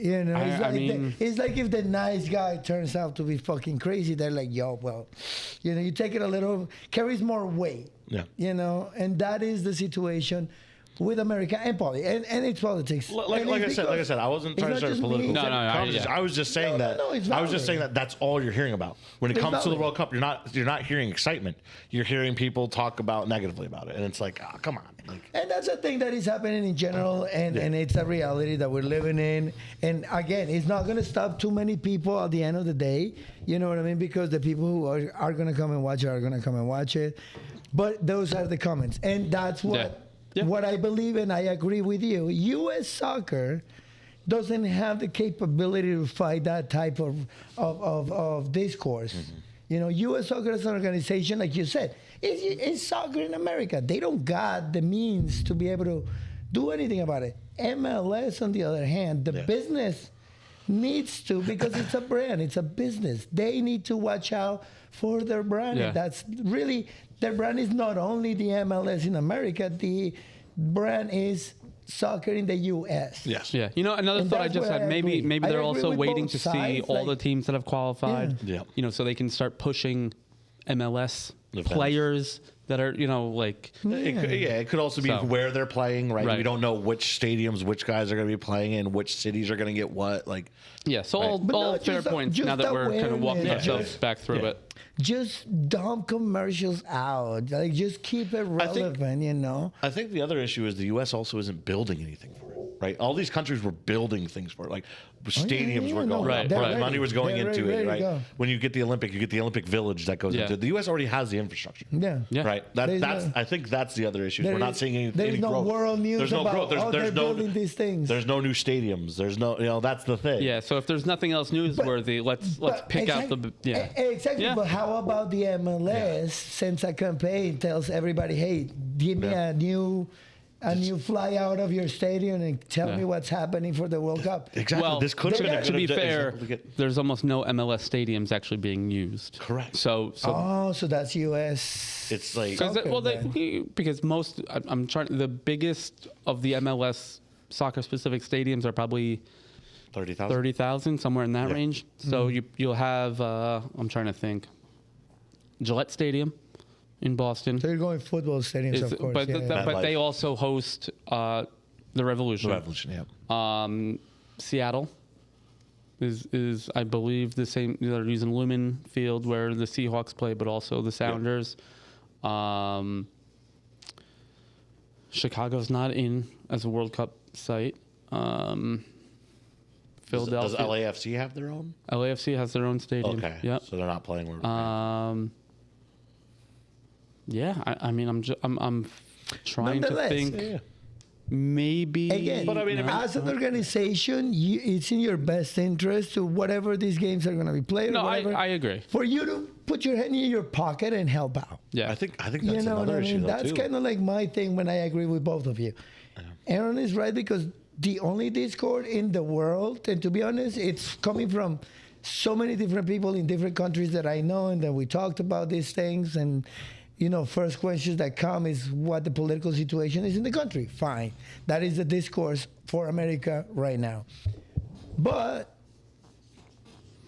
It's like if the nice guy turns out to be fucking crazy, they're like, yo, well, you take it a little, carries more weight. Yeah. And that is the situation with America and it's politics. Like I said, I wasn't trying to start a political conversation. I was just saying that. I was just saying that that's all you're hearing about when it comes to the World Cup. You're not hearing excitement. You're hearing people talk about negatively about it, and it's like, come on. And that's a thing that is happening in general, and it's a reality that we're living in. And again, it's not going to stop too many people at the end of the day. You know what I mean? Because the people who are going to come and watch it are going to come and watch it. But those are the comments, and that's what. Yeah. What I believe, and I agree with you, U.S. Soccer doesn't have the capability to fight that type of discourse. Mm-hmm. U.S. Soccer is an organization, like you said, it's soccer in America. They don't got the means to be able to do anything about it. MLS, on the other hand, the business needs to, because it's a brand, it's a business. They need to watch out for their brand. Yeah. And that's really, their brand is not only the MLS in America, the brand is soccer in the U.S. Yes. Yeah, another And thought I that's just where had. I Maybe agree. I they're agree also with waiting both to see sides, all like- the teams that have qualified. Yeah. So they can start pushing MLS Events. players that are It could also be So. where they're playing, right? Right. We don't know which stadiums, which guys are going to be playing in, which cities are going to get what. Like, yeah. So all But no, fair just- points. just Now that we're kind of walking awareness. ourselves back through Yeah. it. Just dump commercials out. Like, just keep it relevant, I think the other issue is the U.S. also isn't building anything for it, right? All these countries were building things for it, like stadiums were going Right, up, right. money was going They're into ready it, to right? go. When you get the Olympic, you get the Olympic Village that goes Yeah. into it. The U.S. already has the infrastructure. Yeah. Yeah. Right. There's That's. no- I think that's the other issue. There We're not is- seeing any There's no growth. world news There's no about, growth. they're building these things. There's no new stadiums. There's no. That's the thing. Yeah. So if there's nothing else newsworthy, let's But pick out the Exactly. Yeah. But how about the MLS since a campaign tells everybody, hey, give me a new fly out of your stadium and tell Yeah. me what's happening for the World Cup. Exactly. Well, this could have been a to good be fair, example to get- there's almost no MLS stadiums actually being used. Correct. So Oh, so that's US. It's like Because Okay, because most I'm trying the biggest of the MLS soccer specific stadiums are probably 30,000. 30,000 somewhere in that Yeah. range. So you'll have I'm trying to think Gillette Stadium in Boston. So you're going football stadiums, Is- of course. but yeah, th- yeah. but they MetLife. also host the Revolution. The Revolution. Yeah. Seattle is I believe the same. They're using Lumen Field where the Seahawks play, but also the Sounders. Chicago's not in as a World Cup site. Philadelphia, Does LAFC have their own? LAFC has their own stadium. Okay. Yep. So they're not playing where. Yeah. I'm trying to Nonetheless, think. Maybe. Again, But I mean, as an organization, it's in your best interest to whatever these games are going to be played. No, or whatever, I agree. For you to put your hand in your pocket and help out. Yeah. I think that's You know what another I issue mean? though, That's too. kind of like my thing when I agree with both of you. Aaron is right because the only Discord in the world, and to be honest, it's coming from so many different people in different countries that I know, and then we talked about these things. And, first questions that come is what the political situation is in the country. Fine. That is the discourse for America right now. But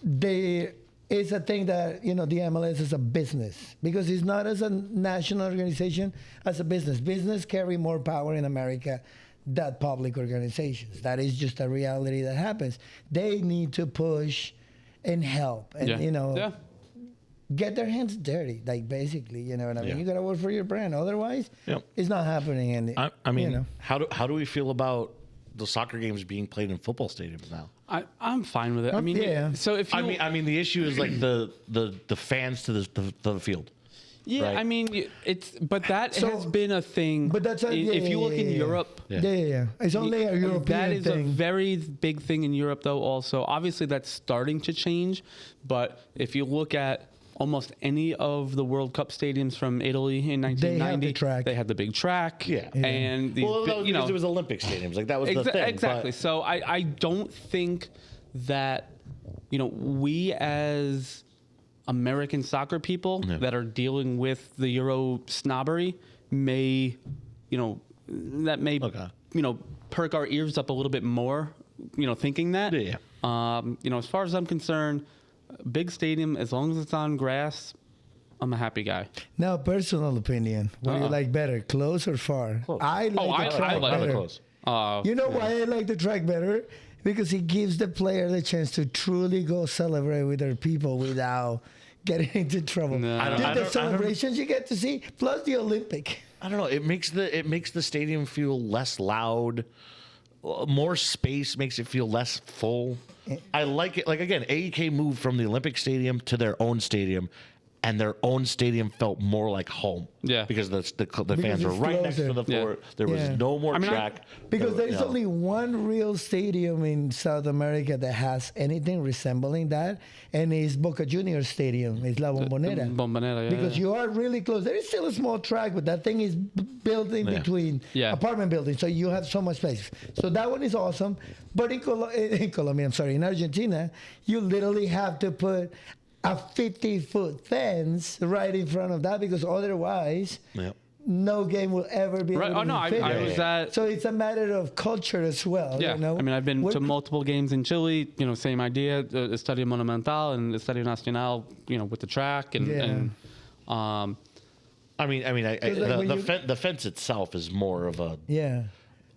there is a thing that, the MLS is a business because it's not as a national organization, as a business. Business carry more power in America than public organizations. That is just a reality that happens. They need to push and help and, Yeah. get their hands dirty, like basically, you know what I mean? Yeah. You got to work for your brand. Otherwise, Yep. it's not happening. And I mean, you know. how do we feel about the soccer games being played in football stadiums now? I'm fine with it. I mean, yeah. so if you, I mean, the issue is like the fans to the field. yeah, right? I mean, but that So- has been a thing. But that's if you look in Europe. Yeah. It's only a European That is thing. a very big thing in Europe, though. Also, obviously, that's starting to change. But if you look at almost any of the World Cup stadiums from Italy in 1990, track. they had the big track. Yeah. And these, Well, that was you because know, it was Olympic stadiums. Like that was the thing. exactly. But, So I don't think that we as American soccer people that are dealing with the Euro snobbery may Okay. perk our ears up a little bit more. Thinking that. Yeah. As far as I'm concerned, big stadium as long as it's on grass, I'm a happy guy. Now, personal opinion. What do you like better, close or far? I like the track I like better. close. You know why I like the track better? Because it gives the player the chance to truly go celebrate with their people without getting into trouble. No. I don't- The celebrations you get to see, plus the Olympic. I don't know. It makes the stadium feel less loud. More space makes it feel less full. I like it. Like again, AEK moved from the Olympic Stadium to their own stadium, and their own stadium felt more like home. Yeah. Because the fans were it's right next to closer. the floor. Yeah. There was Yeah. no more track. Because there is you know. only one real stadium in South America that has anything resembling that, and it's Boca Juniors Stadium. It's La Bombonera. Bombonera, yeah, Because yeah. you are really close. There is still a small track, but that thing is built in between apartment buildings, so you have so much space. So that one is awesome. But in Colombia, in Argentina, you literally have to put a 50-foot fence right in front of that, because otherwise no game will ever be Right. able Oh, no, to be I finished. was at... So it's a matter of culture as well. Yeah, You know? I mean, I've been to multiple games in Chile. You know, same idea. The Estadio Monumental and Estadio Nacional. You know, with the track and I mean, the fence itself is more of a. Yeah.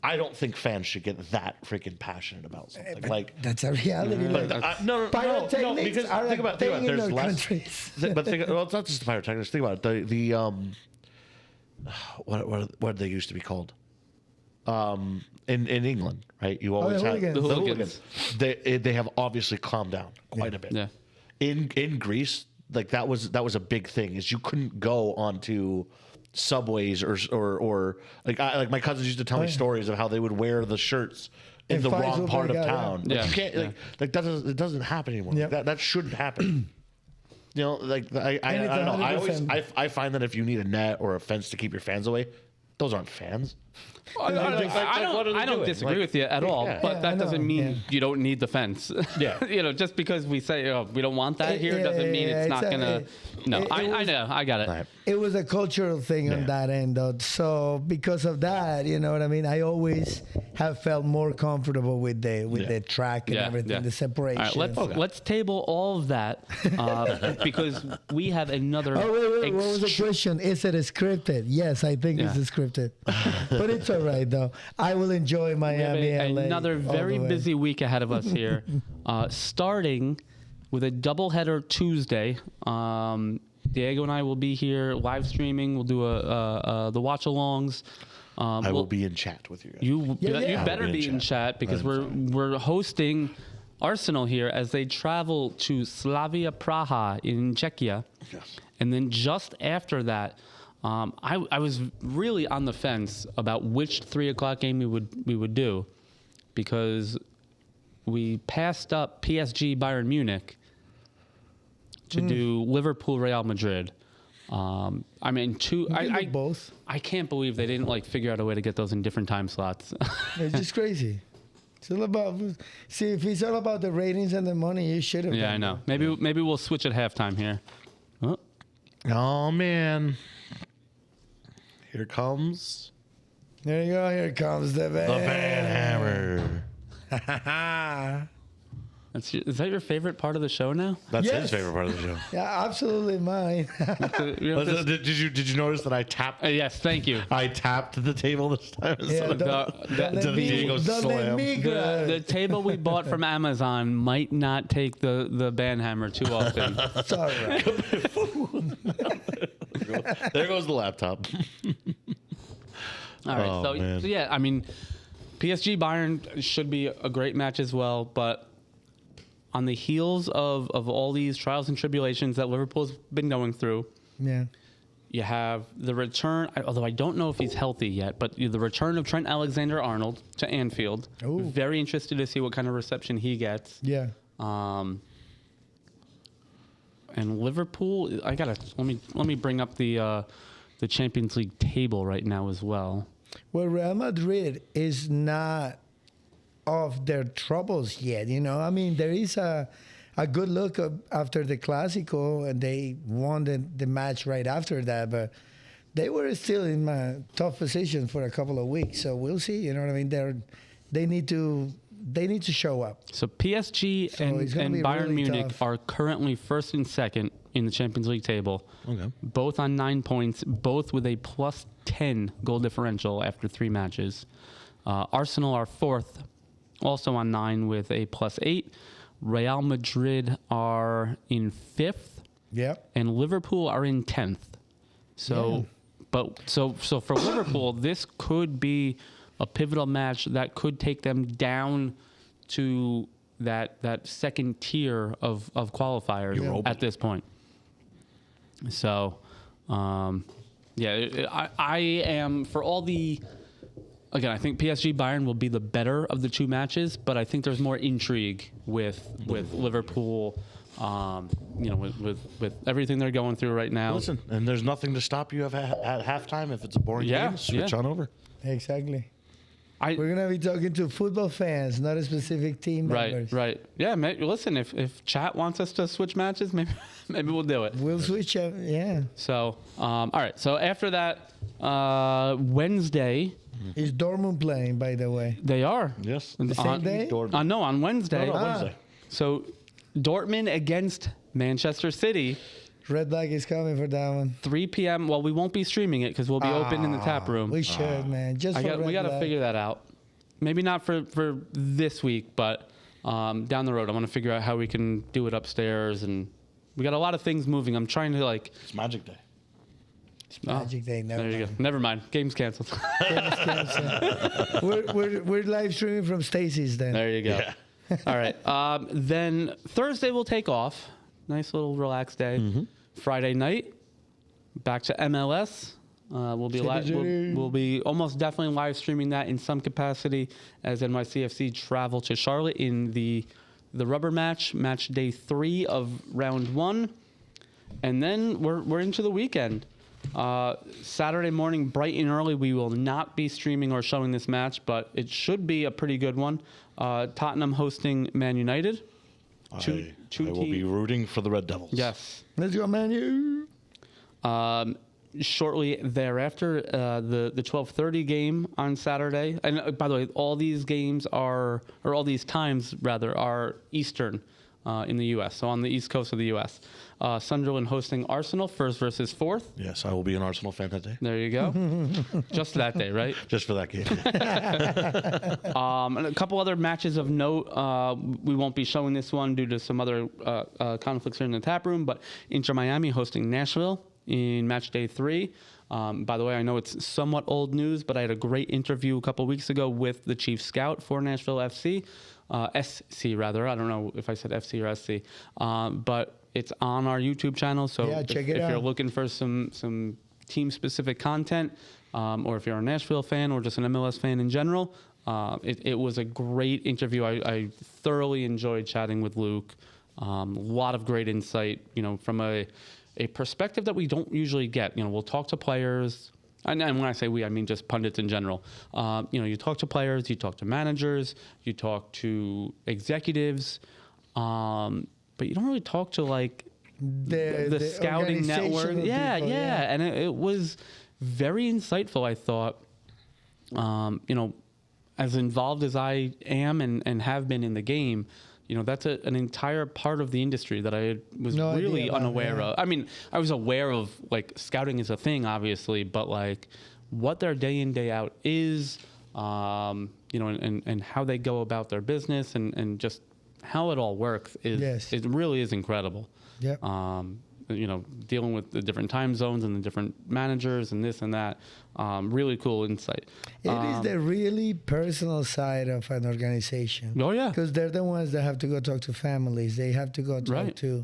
I don't think fans should get that freaking passionate about something. Like That's a reality. But no, Pyrotechnics because are think a about thing in there's our less. countries. But well, it's not just the pyrotechnics. Think about it. The what did they used to be called? In England, right? You always have hooligans. the The hooligans. They have obviously calmed down quite a bit. Yeah. In Greece, like that was a big thing. Is you couldn't go onto subways or like my cousins used to tell me stories of how they would wear the shirts in And the fights wrong would part of break out, town. yeah. Like, you can't Yeah. like that doesn't it doesn't happen anymore. Yep. Like, that shouldn't happen. You know, like I it's don't know. I always 100%. I find that if you need a net or a fence to keep your fans away, those aren't fans. I what are they don't doing? disagree Like, with you at all, yeah. but Yeah, I that know, doesn't mean yeah. you don't need the fence. Yeah. You know, just because we say we don't want that here doesn't mean it's not gonna. No, I know, I got it. Right. It was a cultural thing on that end, though. So because of that, you know what I mean? I always have felt more comfortable with the track and everything, the separation. All right, let's table all of that because we have another. Oh, wait. What was the question? Is it scripted? Yes, I think it's scripted. But it's all right, though. I will enjoy We have Miami, LA. another all very the way. busy week ahead of us here, starting with a doubleheader Tuesday. Diego and I will be here live streaming. We'll do the watch-alongs. I will be in chat with you guys. You Yeah. better I'll be be in in chat because we're hosting Arsenal here as they travel to Slavia Praha in Czechia. Yes. And then just after that, I was really on the fence about which 3 o'clock game we would do, because we passed up PSG Bayern Munich to do Liverpool Real Madrid. I mean, I both. I can't believe they didn't figure out a way to get those in different time slots. It's just crazy. It's all about. See, if it's all about the ratings and the money, you should have. Yeah, done I know. Maybe we'll switch at halftime here. Oh. Oh man. Here comes There you go. Here comes the band. the Van Hammer. Is that your favorite part of the show now? That's Yes. his favorite part of the show. Yeah, absolutely mine. Did you notice that I tapped? Yes, thank you. I tapped the table this time. Yeah, The Diego slam. The table we bought from Amazon might not take the band hammer too often. It's all right. There goes the laptop. All right, Oh, man. so yeah, I mean, PSG Bayern should be a great match as well, but on the heels of all these trials and tribulations that Liverpool's been going through, Yeah. you have the return, although I don't know if he's healthy yet, but the return of Trent Alexander-Arnold to Anfield. Ooh. Very interested to see what kind of reception he gets. Yeah. And Liverpool, let me bring up the Champions League table right now as well. Well, Real Madrid is not of their troubles yet. You know, I mean, there is a good look after the Clásico, and they won the match right after that, but they were still in a tough position for a couple of weeks. So we'll see. You know what I mean? They need to show up. So PSG So and it's gonna be Bayern really Munich tough. are currently first and second in the Champions League table. Okay. Both on 9 points, both with a plus 10 goal differential after 3 matches. Arsenal are fourth, also on 9 with a plus 8. Real Madrid are in 5th, Yep. and Liverpool are in 10th. So, so for Liverpool, this could be a pivotal match that could take them down to that second tier of qualifiers Europa. at this point. So, I am for all the. Again, I think PSG Bayern will be the better of the two matches, but I think there's more intrigue with Liverpool. With everything they're going through right now. Listen, and there's nothing to stop you at halftime if it's a boring game. Switch on over. Exactly. We're gonna be talking to football fans, not a specific team members. Right. Yeah. Listen, if chat wants us to switch matches, maybe we'll do it. We'll switch up. Yeah. So, all right. So after that, Wednesday. Is Dortmund playing, by the way? They are. Yes. The same day? No, on Wednesday. No, Wednesday. So, Dortmund against Manchester City. Red Black is coming for that one. 3 p.m. Well, we won't be streaming it because we'll be open in the tap room. We should, man. We got to figure that out. Maybe not for this week, but down the road, I want to figure out how we can do it upstairs, and we got a lot of things moving. I'm trying to It's Magic Day. Magic Day. There you go. Never mind. Game's canceled. we're live streaming from Stacy's then. There you go. Yeah. All right. Then Thursday we'll take off. Nice little relaxed day. Mm-hmm. Friday night, back to MLS. We'll be almost definitely live streaming that in some capacity as NYCFC travel to Charlotte in the rubber match day 3 of round 1, and then we're into the weekend. Saturday morning, bright and early, we will not be streaming or showing this match, but it should be a pretty good one. Tottenham hosting Man United. I will be rooting for the Red Devils. Yes. Let's go, Man U. Shortly thereafter, the 12:30 game on Saturday. And by the way, all these times are Eastern in the U.S., so on the East Coast of the U.S. Sunderland hosting Arsenal, first versus fourth. Yes, I will be an Arsenal fan that day. There you go. Just that day, right? Just for that game. And a couple other matches of note. We won't be showing this one due to some other conflicts here in the tap room, but Inter Miami hosting Nashville in match day 3. By the way, I know it's somewhat old news, but I had a great interview a couple weeks ago with the chief scout for Nashville FC. SC rather. I don't know if I said FC or SC. But it's on our YouTube channel. So check it out. If you're looking for some team-specific content, or if you're a Nashville fan or just an MLS fan in general, it was a great interview. I thoroughly enjoyed chatting with Luke. A lot of great insight, from a perspective that we don't usually get. We'll talk to players. And when I say we, I mean just pundits in general. You talk to players, you talk to managers, you talk to executives, but you don't really talk to the scouting network. Yeah. And it was very insightful, I thought. As involved as I am and have been in the game, that's an entire part of the industry that I was really unaware of. I mean, I was aware of scouting is a thing, obviously, but what their day in, day out is, and how they go about their business and just how it all works it really is incredible. Yep. Dealing with the different time zones and the different managers and this and that. Really cool insight. It is the really personal side of an organization. Oh, yeah. Because they're the ones that have to go talk to families. They have to go talk to,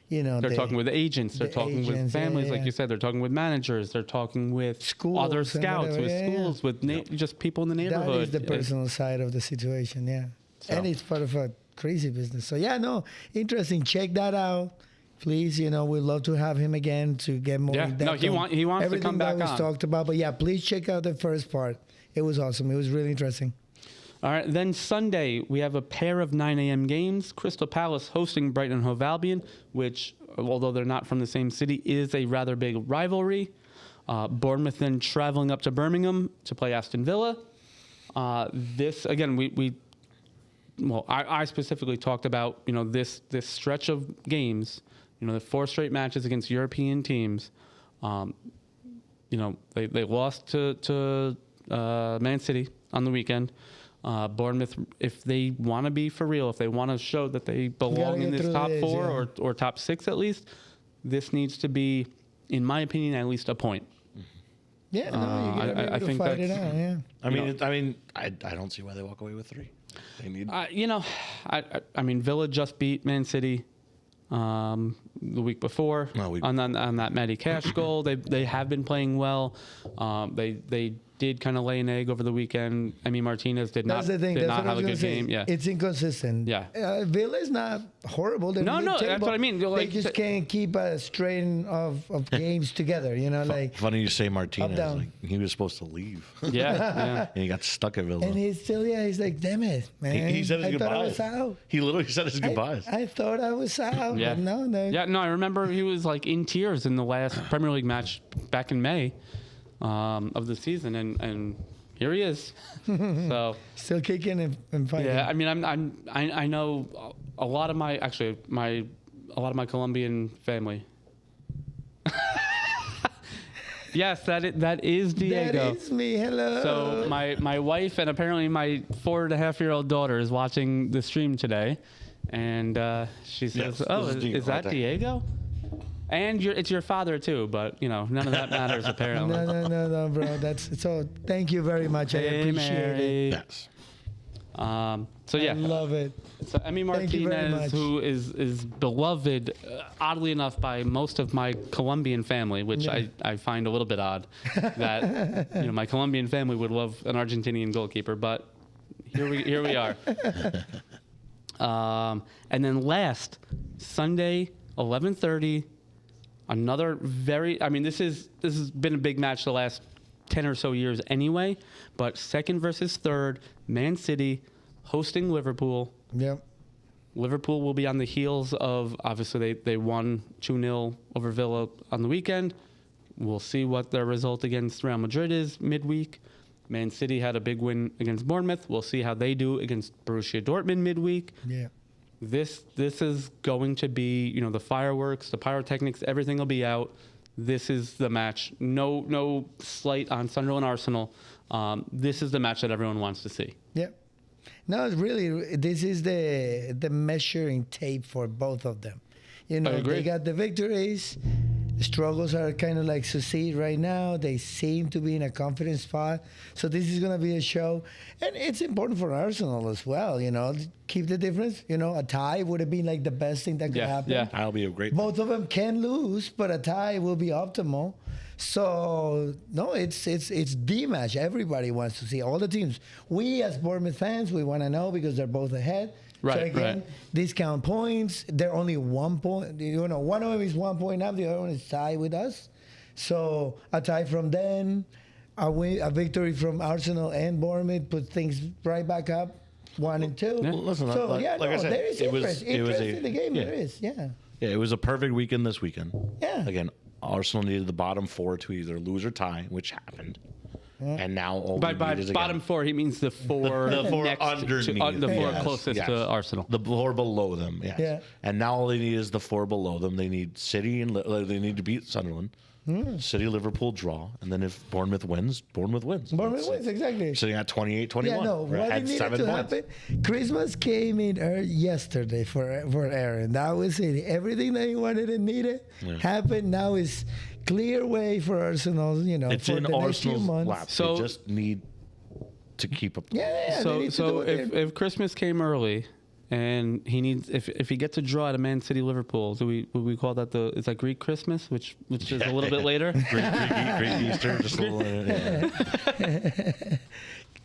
They're talking with agents. They're talking with families, like you said. They're talking with managers. They're talking with schools, other scouts, with schools, with just people in the neighborhood. That is the personal side of the situation, yeah. So. And it's part of a crazy business. So, interesting. Check that out. Please, we'd love to have him again to get more in depth. No, he wants to come back on. Everything that was talked about. But please check out the first part. It was awesome. It was really interesting. All right, then Sunday, we have a pair of 9 a.m. games. Crystal Palace hosting Brighton and Hove Albion, which, although they're not from the same city, is a rather big rivalry. Bournemouth then traveling up to Birmingham to play Aston Villa. This, again, I specifically talked about, this stretch of games, the 4 straight matches against European teams. They lost to Man City on the weekend. Bournemouth, if they want to be for real, if they want to show that they belong in this top 4 or top 6 at least, this needs to be, in my opinion, at least a point. Yeah, no, you gotta be able to fight it out. Yeah. I don't see why they walk away with 3. They need. Villa just beat Man City. the week before on that Matty Cash goal. They have been playing well. They did kind of lay an egg over the weekend. Martinez did not have a good game. Yeah, it's inconsistent. Yeah, Villa is not horrible. They're no, that's what I mean. They just can't keep a string of games together. Funny you say Martinez. Like, he was supposed to leave. Yeah. And he got stuck at Villa. And he's like, damn it, man. He said his goodbyes. I thought I was out. He literally said his goodbyes. I thought I was out. Yeah. But no. Yeah, no, I remember he was like in tears in the last Premier League match back in May of the season, and here he is. So still kicking and fighting. Yeah, I know a lot of my Colombian family. Yes, that is Diego. That is me. Hello. So my wife and apparently my 4.5-year-old daughter is watching the stream today, and she says, Yes, "Oh, this is is that Diego. Diego?" And it's your father too, but none of that matters apparently. No, bro. That's so. Thank you very much. I appreciate it. Yes. So yeah, I love it. So Emi Martinez, who is beloved, oddly enough, by most of my Colombian family, which I find a little bit odd that my Colombian family would love an Argentinian goalkeeper, but here we are. And then last Sunday, 11:30. Another this has been a big match the last 10 or so years anyway, but second versus third, Man City hosting Liverpool. Yep. Liverpool will be on the heels of, obviously they won 2-0 over Villa on the weekend. We'll see what their result against Real Madrid is midweek. Man City had a big win against Bournemouth. We'll see how they do against Borussia Dortmund midweek. Yeah. This is going to be, the fireworks, the pyrotechnics, everything will be out. This is the match. No slight on Sunderland Arsenal. This is the match that everyone wants to see. Yeah. No, it's really, this is the measuring tape for both of them. They got the victories. The struggles are kind of like succeed right now. They seem to be in a confident spot. So this is going to be a show. And it's important for Arsenal as well, keep the difference. A tie would have been like the best thing that could happen. Yeah, that'll be a great Both of them can lose, but a tie will be optimal. So, no, it's the match everybody wants to see. All the teams. We as Bournemouth fans, we want to know because they're both ahead. Right, so again, discount points. They're only 1 point. One of them is 1 point up. The other one is tied with us. So a tie from them, a victory from Arsenal and Bournemouth put things right back up, 1 and 2. Yeah. Well, listen, so like I said, there is interest in the game. There is, yeah. Yeah, it was a perfect weekend this weekend. Yeah. Again, Arsenal needed the bottom 4 to either lose or tie, which happened. And now all by is bottom 4, he means the 4 the 4 next underneath, the 4 closest to Arsenal. The 4 below them, yes. Yeah. And now all they need is the 4 below them. They need City and they need to beat Sunderland. City, Liverpool draw, and then if Bournemouth wins, Bournemouth wins. Bournemouth wins, exactly. Sitting at 28-21. Yeah, no, what had needed 7 to points. happen, Christmas came in yesterday for Aaron. That was it. Everything that he wanted and needed happened. Now is clear way for Arsenal, It's for in the next few Arsenal's months. lap. So- they just need to keep up. Yeah, they need to So do it. if Christmas came early and he needs if he gets a draw at a Man City Liverpool, would we call that is that Greek Christmas, which is a little bit later? Great Easter, just a little.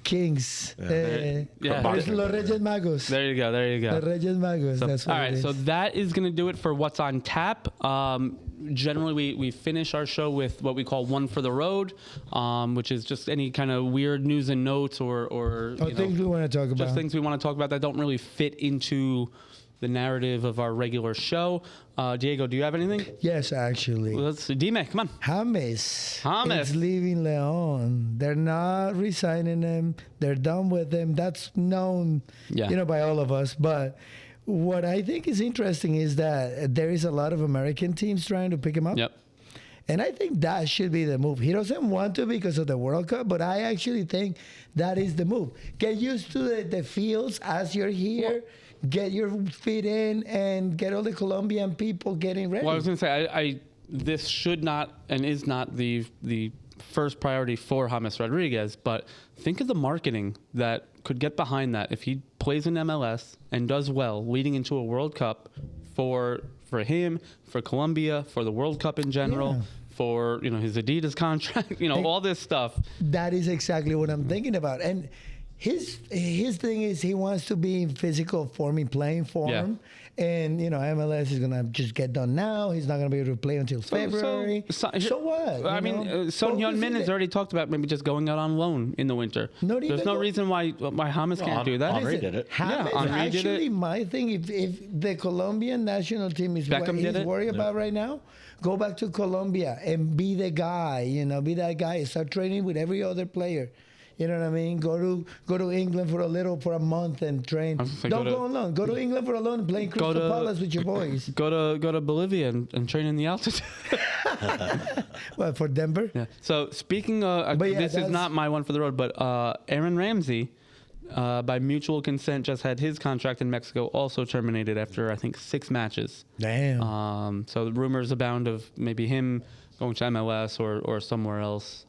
Kings. Yeah. Los Reyes Magos. There you go. The Reyes Magos. That's what All right, it is. so that is going to do it for What's on Tap. Generally, we finish our show with what we call One for the Road, which is just any kind of weird news and notes or things we want to talk about. just things we want to talk about that don't really fit into the narrative of our regular show. Diego, do you have anything? Yes, actually. Let's see. D-Mac, come on. James James. is leaving Leon. They're not resigning him. They're done with him. That's known, by all of us. But what I think is interesting is that there is a lot of American teams trying to pick him up. Yep. And I think that should be the move. He doesn't want to because of the World Cup, but I actually think that is the move. Get used to the fields as you're here. Get your feet in and get all the Colombian people getting ready. Well, I was going to say, this should not and is not the first priority for James Rodriguez, but think of the marketing that could get behind that if he plays in MLS and does well leading into a World Cup for him, for Colombia, for the World Cup in general. Yeah. For his Adidas contract, all this stuff. That is exactly what I'm thinking about. And his thing is he wants to be in physical form, in playing form. Yeah. And MLS is gonna just get done now. He's not gonna be able to play until February. So what? I mean, Son Heung-min has already talked about maybe just going out on loan in the winter. There's no reason why James can't do that. Henry did it. James, Henry did actually, it. my thing, if the Colombian national team is what Beckham did he's it. worried about right now, go back to Colombia and be the guy. Be that guy. Start training with every other player. You know what I mean? Go to England for a month and train. Don't go alone. Go to England for a month and play Crystal Palace with your boys. Go to Bolivia and train in the altitude. What, for Denver? Yeah. So speaking of, this is not my one for the road, but Aaron Ramsey, by mutual consent, just had his contract in Mexico also terminated after I think 6 matches. Damn. So the rumors abound of maybe him going to MLS or somewhere else.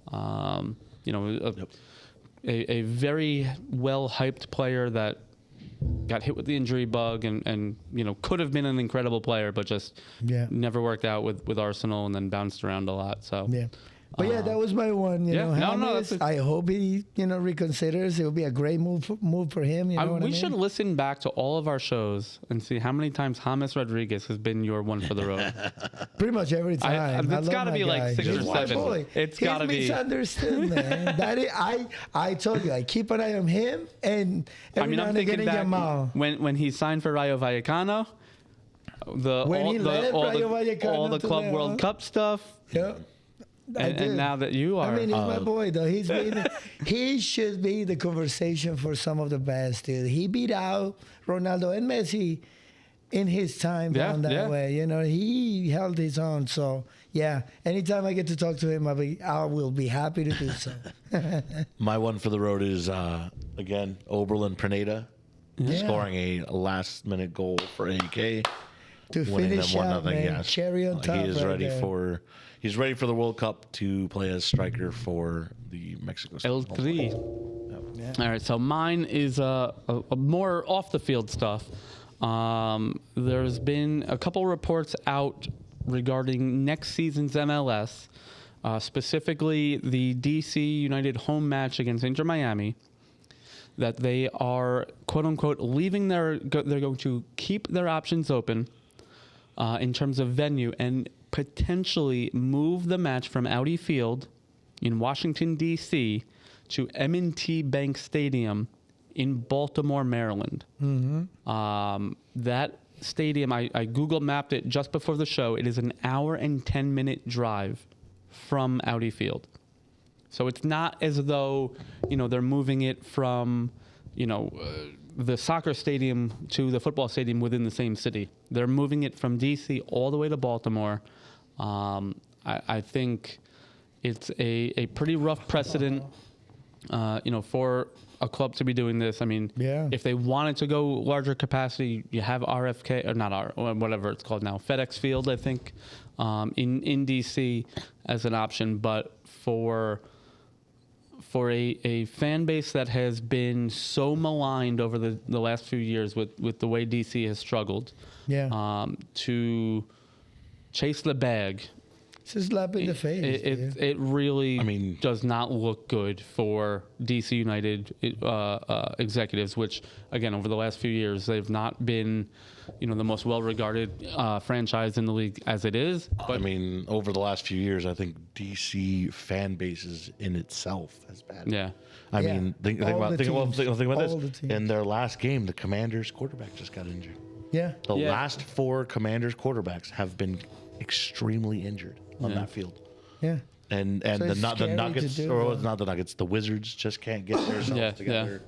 A very well-hyped player that got hit with the injury bug and could have been an incredible player, but just never worked out with Arsenal and then bounced around a lot. So yeah. But that was my one. I hope he reconsiders. It would be a great move for him. We should listen back to all of our shows and see how many times James Rodriguez has been your one for the road. Pretty much every time. It's got to be like 6 or 7. It's got to be misunderstood, man. I told you, I keep an eye on him and every now and again in Yamal. When he signed for Rayo Vallecano, all the Club World Cup stuff. Yeah. And now that you are, I mean, he's my boy, though. He should be the conversation for some of the best, dude. He beat out Ronaldo and Messi in his time down that way. He held his own. So, anytime I get to talk to him, I will be happy to do so. My one for the road is, again, Oberlin Pineda scoring a last-minute goal for AEK. To finish out, man. Yes. Cherry on top. He is ready for... He's ready for the World Cup to play as striker for the Mexico State. El Tri. Yeah. All right, so mine is a more off the field stuff. There's been a couple reports out regarding next season's MLS, specifically the DC United home match against Inter Miami, that they are quote unquote leaving they're going to keep their options open in terms of venue and potentially move the match from Audi Field in Washington, D.C. to M&T Bank Stadium in Baltimore, Maryland. Mm-hmm. That stadium, I Google mapped it just before the show. It is an hour and 10-minute drive from Audi Field. So it's not as though, they're moving it from, the soccer stadium to the football stadium within the same city. They're moving it from D.C. all the way to Baltimore. I think it's a pretty rough precedent, for a club to be doing this. I mean, if they wanted to go larger capacity, you have RFK, or not whatever it's called now, FedEx Field, I think, in D.C. as an option. But for a fan base that has been so maligned over the last few years with the way D.C. has struggled, to chase the bag. It's a slap in the face. It really does not look good for DC United executives, which, again, over the last few years, they've not been, the most well-regarded franchise in the league as it is. But over the last few years, I think DC fan bases in itself has bad. Yeah. Think about this. The In their last game, the Commanders quarterback just got injured. Yeah. The last 4 Commanders quarterbacks have been extremely injured on that field. Yeah. And So the it's Nuggets, scary to or do. not the Nuggets, the Wizards just can't get themselves together.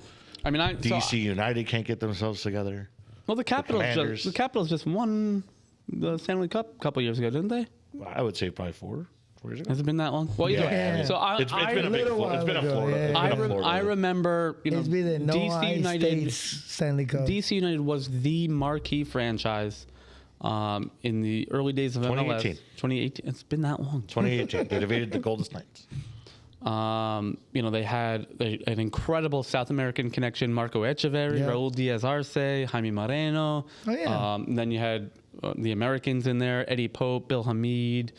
DC United can't get themselves together. Well, the Capitals just won the Stanley Cup a couple years ago, didn't they? I would say probably 4 years ago. Has it been that long? Well, either way. So It's been a big Florida. It's been a Florida. I remember, It's been the DC United. Stanley Cup. DC United was the marquee franchise in the early days of 2018. MLS. 2018. It's been that long. 2018. They defeated the Golden Knights. They had an incredible South American connection. Marco Echeverri, Raul Diaz Arce, Jaime Moreno. Oh, yeah. Then you had the Americans in there: Eddie Pope, Bill Hamid,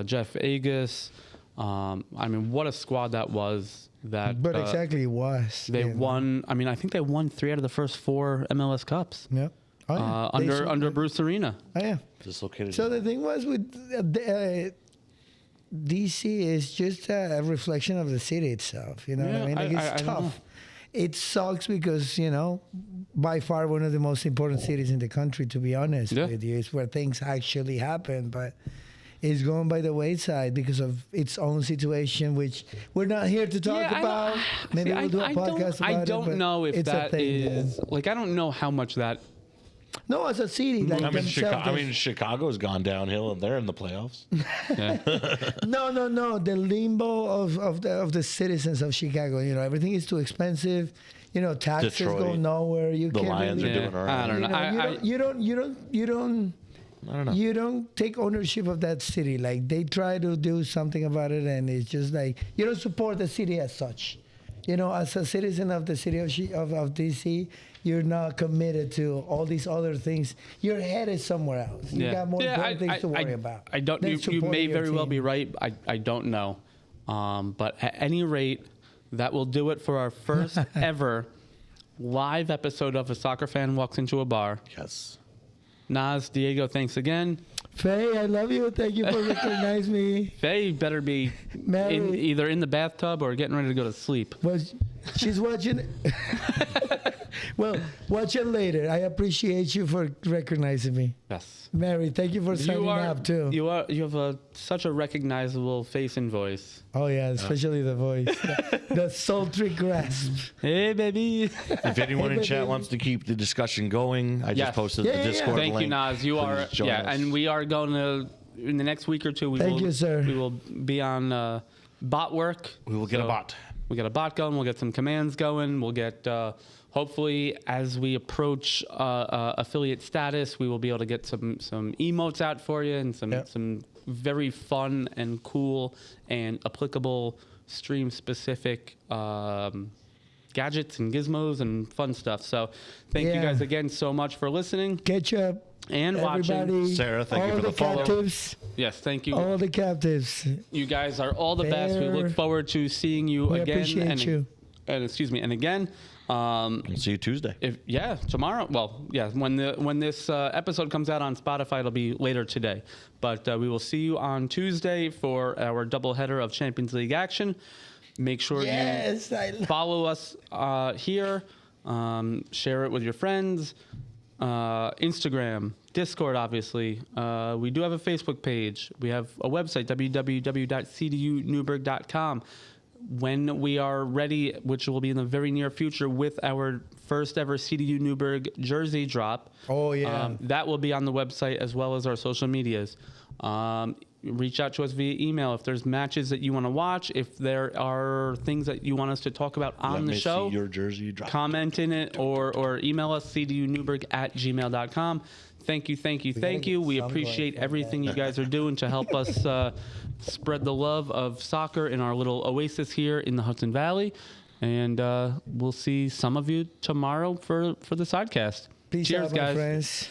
Jeff Agus. I mean, what a squad that was. But exactly it was. They won. I mean, I think they won 3 out of the first 4 MLS Cups. Yeah. Oh, yeah. Under Bruce Arena. Oh, yeah. Dislocated. So the thing was with DC is just a reflection of the city itself. You know what I mean? Like it's tough. It sucks because, by far one of the most important cities in the country, to be honest with you. It's where things actually happen. But it's going by the wayside because of its own situation, which we're not here to talk about. Maybe we'll do a podcast about it. I don't know if that is... Like, I don't know how much that... No, as a city, like Chicago's gone downhill and they're in the playoffs. No. The limbo of the citizens of Chicago. Everything is too expensive. Taxes Detroit, go nowhere. The Lions are doing all right. I don't know. You don't take ownership of that city. Like, they try to do something about it, and it's just like you don't support the city as such. As a citizen of the city of DC, you're not committed to all these other things. Your head is somewhere else. You got more important things to worry about. I don't. You may very well be right. I don't know. But at any rate, that will do it for our first ever live episode of A Soccer Fan Walks Into a Bar. Yes. Naz, Diego, thanks again. Faye, I love you. Thank you for recognizing me. Faye better be either in the bathtub or getting ready to go to sleep. Well, she's watching. Well, watch it later. I appreciate you for recognizing me. Yes. Mary, thank you for signing up too. You have such a recognizable face and voice. Oh yeah, especially the voice, the sultry grasp. Hey baby. If anyone in chat wants to keep the discussion going, I just posted the Discord link. Thank you, Naz. You are and we are going to in the next week or two. Thank you, sir. We will be on bot work. We will get a bot. We'll get a bot going. We'll get some commands going. We'll get. Hopefully, as we approach affiliate status, we will be able to get some emotes out for you and some very fun and cool and applicable stream-specific gadgets and gizmos and fun stuff. So thank you guys again so much for listening. Ketchup. And watching. Sarah, thank you for the follow. Captives. Yes, thank you. All the captives. You guys are all the best. We look forward to seeing you again. Appreciate you. And again. We'll see you Tuesday. Tomorrow. Well, yeah, when this episode comes out on Spotify, it'll be later today. But we will see you on Tuesday for our doubleheader of Champions League action. Make sure you follow us here. Share it with your friends. Instagram, Discord, obviously. We do have a Facebook page. We have a website, www.cdunewburgh.com. When we are ready, which will be in the very near future, with our first ever CDU Newburgh jersey drop. Oh, yeah. That will be on the website as well as our social medias. Reach out to us via email if there's matches that you want to watch. If there are things that you want us to talk about on the show, see your jersey drop. Comment in it or email us, cdunewburgh@gmail.com. Thank you. We appreciate everything you guys are doing to help us spread the love of soccer in our little oasis here in the Hudson Valley. And we'll see some of you tomorrow for the sidecast. Peace Cheers, out, my guys. friends.